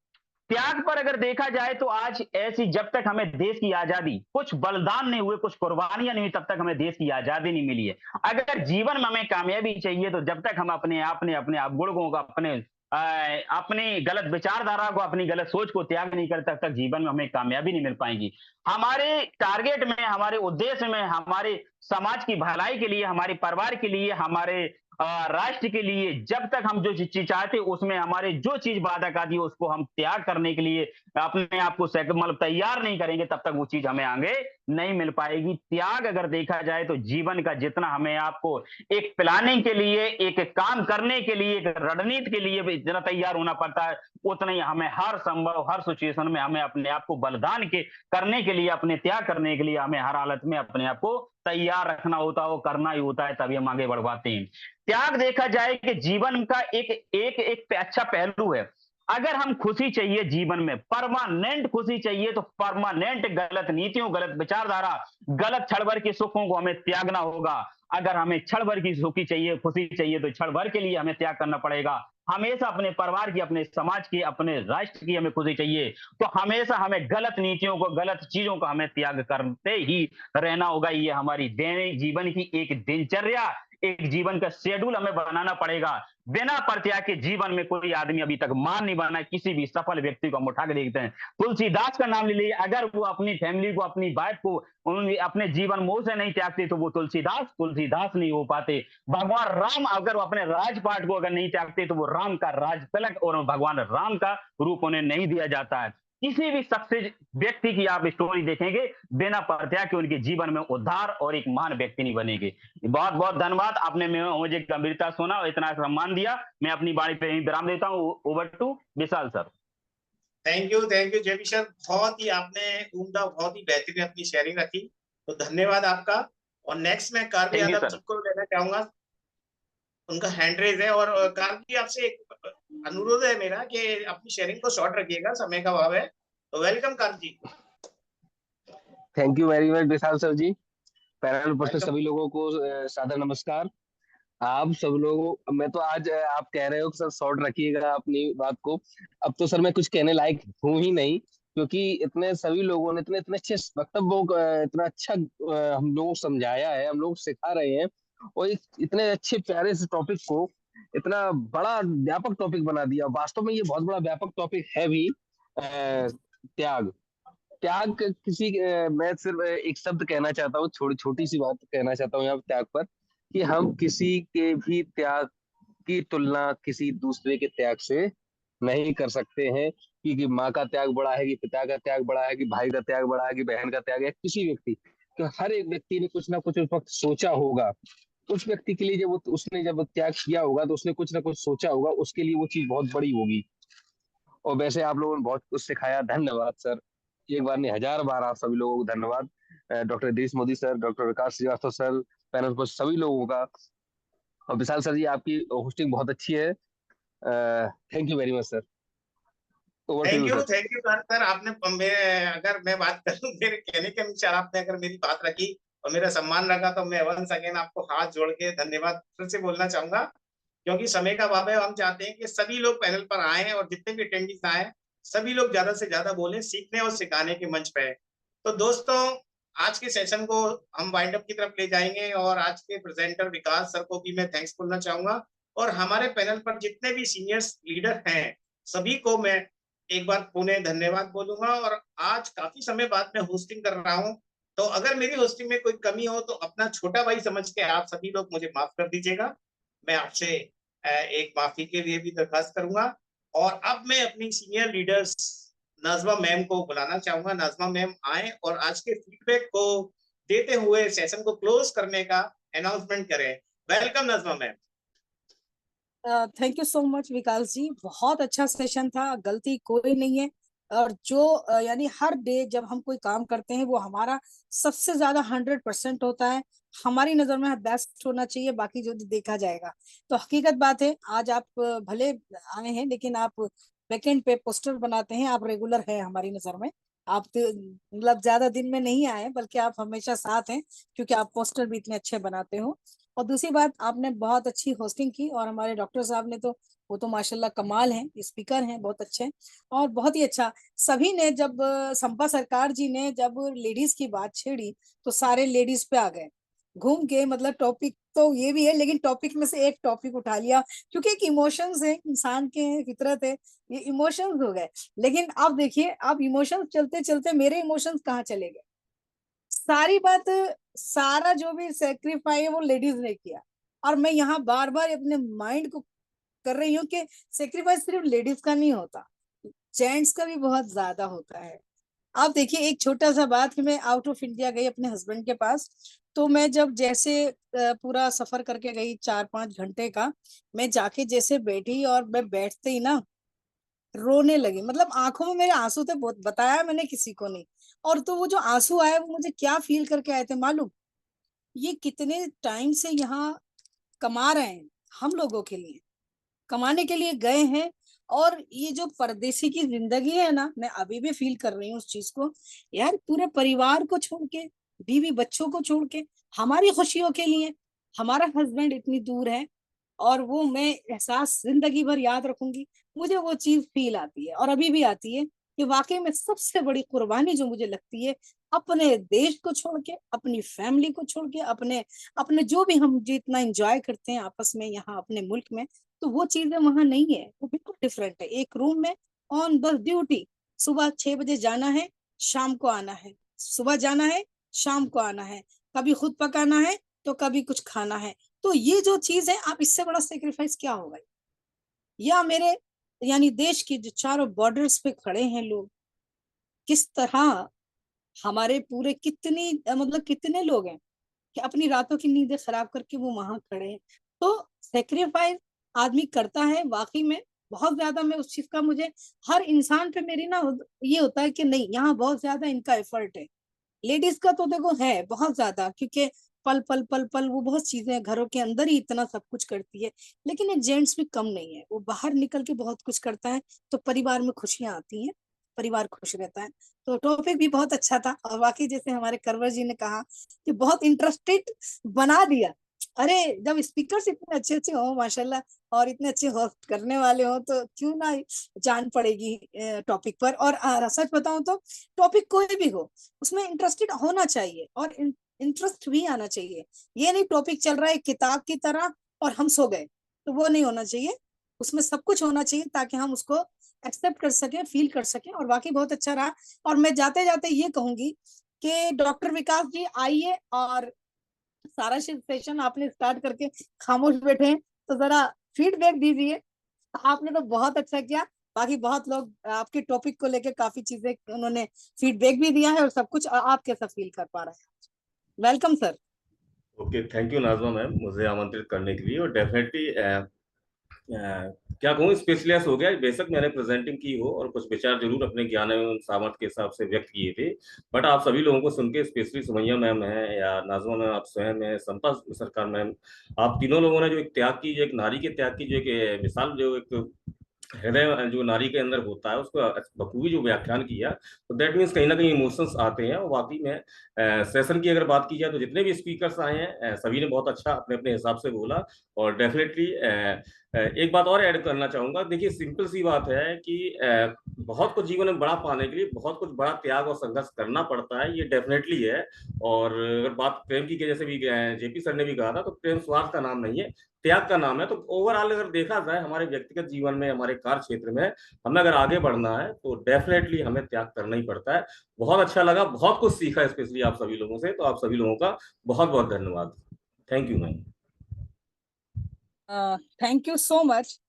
त्याग पर अगर देखा जाए तो आज ऐसी, जब तक हमें देश की आजादी, कुछ बलिदान नहीं हुए, कुछ कुर्बानियां नहीं हुई, तब तक हमें देश की आजादी नहीं मिली है। अगर जीवन में हमें कामयाबी चाहिए तो जब तक हम अपने अवगुणों को, अपनी गलत विचारधारा को, अपनी गलत सोच को त्याग नहीं करते, तब तक जीवन में हमें कामयाबी नहीं मिल पाएगी। हमारे टारगेट में, हमारे उद्देश्य में, हमारे समाज की भलाई के लिए, हमारे परिवार के लिए, हमारे राष्ट्र के लिए जब तक हम जो चीज चाहते उसमें हमारे जो चीज बाधक आती है उसको हम त्याग करने के लिए अपने आप को मतलब तैयार नहीं करेंगे, तब तक वो चीज हमें आगे नहीं मिल पाएगी। त्याग अगर देखा जाए तो जीवन का जितना हमें आपको एक प्लानिंग के लिए, एक काम करने के लिए, एक रणनीति के लिए भी जितना तैयार होना पड़ता है, उतना ही हमें हर संभव, हर सिचुएशन में हमें अपने आप को बलिदान करने के लिए, अपने त्याग करने के लिए हमें हर हालत में अपने आप को तैयार रखना होता है, वो करना ही होता है, तभी हम आगे बढ़ पाते हैं। त्याग देखा जाए कि जीवन का एक अच्छा पहलू है। अगर हम खुशी चाहिए जीवन में, परमानेंट खुशी चाहिए, तो परमानेंट गलत नीतियों, गलत विचारधारा, गलत क्षण भर के सुखों को हमें त्यागना होगा। अगर हमें क्षण भर की सुखी चाहिए, खुशी चाहिए, तो क्षण भर के लिए हमें त्याग करना पड़ेगा। हमेशा अपने परिवार की, अपने समाज की, अपने राष्ट्र की हमें खुशी चाहिए, तो हमेशा हमें गलत नीतियों को, गलत चीजों को हमें त्याग करते ही रहना होगा। ये हमारी दैनिक जीवन की एक दिनचर्या, एक जीवन का शेड्यूल हमें बनाना पड़ेगा। बिना परित्याग के जीवन में कोई आदमी अभी तक मान नहीं बना है। किसी भी सफल व्यक्ति को हम उठा के देखते हैं, तुलसीदास का नाम ले लीजिए, अगर वो अपनी फैमिली को, अपनी वाइफ को अपने जीवन मोह से नहीं त्यागते तो वो तुलसीदास नहीं हो पाते। भगवान राम अगर वो अपने राजपाट को अगर नहीं त्यागते तो वो राम का राज तिलक और भगवान राम का रूप उन्हें नहीं दिया जाता है। किसी भी सक्सेस व्यक्ति की आप स्टोरी देखेंगे, बिना परित्याग के उनके जीवन में उद्धार और एक महान व्यक्ति नहीं बनेंगे। बहुत बहुत धन्यवाद, आपने मुझे गंभीरता सुना और इतना सम्मान दिया। मैं अपनी बाणी पे विराम देता हूँ। Over to Vishal sir. Thank you Jai Vishal, बहुत ही आपने उम्दा, बहुत ही बेहतरीन अपनी शेयरिंग रखी, तो धन्यवाद आपका। और नेक्स्ट मैं कार्बी यादव जी को लेना चाहूंगा, उनका हैंड रेज है। और कार्बी आपसे एक अनुरोध है मेरा कि अपनी शेयरिंग को शॉर्ट रखिएगा, समय का अभाव है। तो welcome Karbi ji. Thank you very much Vishal sir ji. Panel पर उपस्थित सभी लोगों को सादर नमस्कार। आप सब लोगों, मैं तो आज आप कह रहे हो कि सर शॉर्ट रखिएगा अपनी बात को, अब तो सर मैं कुछ कहने लायक हूँ ही नहीं, क्योंकि इतने सभी लोगों ने इतने अच्छे वक्तव्यों को, इतना अच्छा हम लोगों को समझाया है, हम लोग सिखा रहे हैं, और इतने अच्छे प्यारे से टॉपिक को इतना बड़ा व्यापक टॉपिक बना दिया। वास्तव में ये बहुत बड़ा व्यापक टॉपिक है भी। त्याग किसी, मैं सिर्फ एक शब्द कहना चाहता हूँ, छोटी सी बात कहना चाहता हूँ यहाँ त्याग पर, कि हम किसी के भी त्याग की तुलना किसी दूसरे के त्याग से नहीं कर सकते हैं, कि माँ का त्याग बड़ा है, कि पिता का त्याग बड़ा है, कि भाई का त्याग बड़ा है, कि बहन का त्याग है, किसी व्यक्ति, तो हर एक व्यक्ति ने कुछ ना कुछ उस वक्त सोचा होगा। उस व्यक्ति के लिए जब उसने जब त्याग किया होगा तो उसने कुछ ना कुछ सोचा होगा, उसके लिए वो चीज बहुत बड़ी होगी। और वैसे आप लोगों ने बहुत कुछ सिखाया, धन्यवाद सर। एक बार नहीं, 1000 बार आप सभी लोगों को धन्यवाद। Doctor Idris Modi sir, doctor Vikas Srivastava sir, panel पर सभी लोगों का। और विशाल सर जी, आपकी होस्टिंग बहुत अच्छी है। Thank you very much sir. Thank you sir. आपने, अगर मैं बात करूं, मेरे कहने के अनुसार आपने अगर मेरी बात रखी और मेरा सम्मान रखा, तो मैं वंस अगेन आपको हाथ जोड़ के धन्यवाद फिर से बोलना चाहूंगा, क्योंकि समय का अभाव है। हम चाहते हैं कि सभी लोग पैनल पर आए और जितने भी अटेंडेंट्स आए सभी लोग ज्यादा से ज्यादा बोले, सीखने और सिखाने के मंच पे। तो दोस्तों, आज के सेशन को हम वाइंड अप की तरफ ले जाएंगे, और आज के प्रेजेंटर विकास सर को भी मैं थैंक्स बोलना चाहूंगा, और हमारे पैनल पर जितने भी सीनियर्स लीडर हैं सभी को मैं एक बार पुनः धन्यवाद बोलूंगा। और आज काफी समय बाद मैं होस्टिंग कर रहा हूं, तो अगर मेरी होस्टिंग में कोई कमी हो तो अपना छोटा भाई समझ के आप सभी लोग मुझे माफ कर दीजिएगा। मैं आपसे एक माफी के लिए भी दरखास्त करूंगा। और अब मैं अपनी सीनियर लीडर्स नाजमा मैम को बुलाना चाहूंगा। नाजमा मैम आए और आज के फीडबैक को देते हुए सेशन को क्लोज करने का अनाउंसमेंट करें। Welcome Najma ma'am. Thank you so much Vikas ji, बहुत अच्छा सेशन था, गलती कोई नहीं है। और जो यानी हर डे जब हम कोई काम करते हैं वो हमारा सबसे ज्यादा 100% होता है। हमारी नजर में बेस्ट होना चाहिए, बाकी जो देखा जाएगा। तो हकीकत बात है, आज आप भले आए हैं लेकिन आप बैकएंड पे पोस्टर बनाते हैं, आप रेगुलर है हमारी नजर में। आप मतलब ज्यादा दिन में नहीं आए, बल्कि आप हमेशा साथ हैं, क्योंकि आप पोस्टर भी इतने अच्छे बनाते हो। और दूसरी बात, आपने बहुत अच्छी होस्टिंग की, और हमारे डॉक्टर साहब ने तो वो तो माशाल्लाह कमाल हैं, स्पीकर हैं बहुत अच्छे। और बहुत ही अच्छा, सभी ने जब संपा सरकार जी ने जब लेडीज की बात छेड़ी तो सारे लेडीज पे आ गए घूम के। मतलब टॉपिक तो ये भी है, लेकिन टॉपिक में से एक टॉपिक उठा लिया, क्योंकि एक इमोशंस है, इंसान के फितरत है, ये इमोशंस हो गए। लेकिन अब देखिए, अब इमोशंस चलते चलते मेरे इमोशंस कहाँ चले गए। सारी बात, सारा जो भी सेक्रीफाई है वो लेडीज ने किया, और मैं यहाँ बार बार अपने माइंड को कर रही हूँ कि सेक्रीफाइस सिर्फ लेडीज का नहीं होता, जेंट्स का भी बहुत ज्यादा होता है। आप देखिए, एक छोटा सा बात कि मैं आउट ऑफ इंडिया गई अपने हस्बैंड के पास, तो मैं जब जैसे पूरा सफर करके गई 4-5 घंटे का, मैं जाके जैसे बैठी और मैं बैठते ही ना रोने लगी। मतलब आंखों में मेरे आंसू थे, बहुत बताया मैंने किसी को नहीं। और तो वो जो आंसू आए वो मुझे क्या फील करके आए थे मालूम? ये कितने टाइम से यहाँ कमा रहे हैं, हम लोगों के लिए कमाने के लिए गए हैं, और ये जो परदेसी की जिंदगी है ना, मैं अभी भी फील कर रही हूँ उस चीज को। यार, पूरे परिवार को छोड़ के, बीवी बच्चों को छोड़ के, हमारी खुशियों के लिए हमारा हस्बैंड इतनी दूर है, और वो मैं एहसास जिंदगी भर याद रखूंगी। मुझे वो चीज फील आती है और अभी भी आती है कि वाकई में सबसे बड़ी कुर्बानी जो मुझे लगती है, अपने देश को छोड़ के, अपनी फैमिली को छोड़ के, अपने अपने जो भी हम जितना एंजॉय करते हैं आपस में यहाँ अपने मुल्क में, तो वो चीजें वहां नहीं है। वो बिल्कुल डिफरेंट है। एक रूम में ऑन बस ड्यूटी, सुबह 6 बजे जाना है, शाम को आना है, सुबह जाना है, शाम को आना है, कभी खुद पकाना है तो कभी कुछ खाना है। तो ये जो चीज है, आप इससे बड़ा सेक्रीफाइस क्या होगा? या मेरे यानी देश की जो चारों बॉर्डर्स पे खड़े हैं लोग, किस तरह हमारे पूरे कितनी मतलब कितने लोग हैं कि अपनी रातों की नींदें खराब करके वो वहां खड़े हैं। तो सेक्रीफाइस आदमी करता है वाकई में बहुत ज्यादा। मैं उस चीज का, मुझे हर इंसान पे मेरी ना ये होता है कि नहीं, यहाँ बहुत ज्यादा इनका एफर्ट है। लेडीज का तो देखो है बहुत ज्यादा, क्योंकि पल पल पल पल वो बहुत चीजें घरों के अंदर ही इतना सब कुछ करती है। लेकिन एक जेंट्स भी कम नहीं है, वो बाहर निकल के बहुत कुछ करता है, तो परिवार में खुशियां आती हैं, परिवार खुश रहता है। तो टॉपिक भी बहुत अच्छा था और वाकई जैसे हमारे करवर जी ने कहा कि बहुत इंटरेस्टेड बना दिया। अरे जब स्पीकर्स इतने अच्छे अच्छे हो माशाल्लाह, और इतने अच्छे होस्ट करने वाले हो, तो क्यों ना जान पड़ेगी टॉपिक पर। और सच बताऊं तो टॉपिक कोई भी हो, उसमें इंटरेस्टेड होना चाहिए और इंटरेस्ट भी आना चाहिए। ये नहीं टॉपिक चल रहा है किताब की तरह और हम सो गए, तो वो नहीं होना चाहिए। उसमें सब कुछ होना चाहिए ताकि हम उसको एक्सेप्ट कर सके, फील कर सके। और वाकई बहुत अच्छा रहा। और मैं जाते जाते ये कहूंगी कि डॉक्टर विकास जी आइए, और सारा सेशन आपने स्टार्ट करके खामोश बैठे हैं, तो जरा फीडबैक दीजिए। आपने तो बहुत अच्छा किया। बाकी बहुत लोग आपके टॉपिक को लेके काफी चीजें उन्होंने फीडबैक भी दिया है और सब कुछ। आप कैसा फील कर पा रहे हैं? Welcome sir. Okay, thank you Nazma ma'am मुझे आमंत्रित करने के लिए। और डेफिनेटली क्या कहूँ, स्पेशलिस्ट हो गया। बेशक मैंने प्रेजेंटिंग की हो और कुछ विचार जरूर अपने ज्ञान एवं सामर्थ्य के हिसाब से व्यक्त किए थे, बट आप सभी लोगों को सुन के, स्पेशली सुमैया मैम है या नाज़मा मैम, आप स्वयं है, संपा सरकार मैम, आप तीनों लोगों ने जो एक त्याग की, जो एक नारी के त्याग की जो एक मिसाल, जो एक हृदय जो नारी के अंदर होता है, उसको बखूबी जो व्याख्यान किया, तो दैट मीन्स कहीं ना कहीं इमोशंस आते हैं। और वाकई में सेशन की अगर बात की जाए तो जितने भी स्पीकर्स आए हैं सभी ने बहुत अच्छा अपने अपने हिसाब से बोला। और डेफिनेटली एक बात और ऐड करना चाहूंगा। देखिए, सिंपल सी बात है कि बहुत कुछ जीवन में बड़ा पाने के लिए बहुत कुछ बड़ा त्याग और संघर्ष करना पड़ता है, ये डेफिनेटली है। और अगर बात प्रेम की, जैसे भी जेपी सर ने भी कहा था, तो प्रेम स्वार्थ का नाम नहीं है, त्याग का नाम है। तो ओवरऑल अगर देखा जाए हमारे व्यक्तिगत जीवन में, हमारे कार्य क्षेत्र में हमें अगर आगे बढ़ना है तो डेफिनेटली हमें त्याग करना ही पड़ता है। बहुत अच्छा लगा, बहुत कुछ सीखा स्पेशली आप सभी लोगों से, तो आप सभी लोगों का बहुत बहुत धन्यवाद। Thank you ma'am. Thank you so much.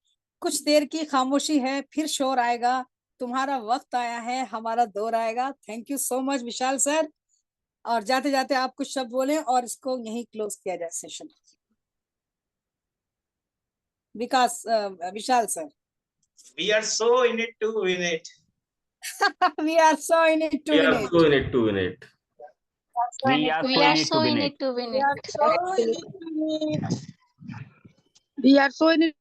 कुछ देर की खामोशी है, फिर शोर आएगा। तुम्हारा वक्त आया है, हमारा दौर आएगा। Thank you so much Vishal sir. और जाते जाते आप कुछ शब्द बोलें और इसको यहीं क्लोज किया जाए session. Vikas, Vishal sir. We are so in it to win it. We are so in it to win it. We are so in it to win it. We are so in it to win it. We are so in it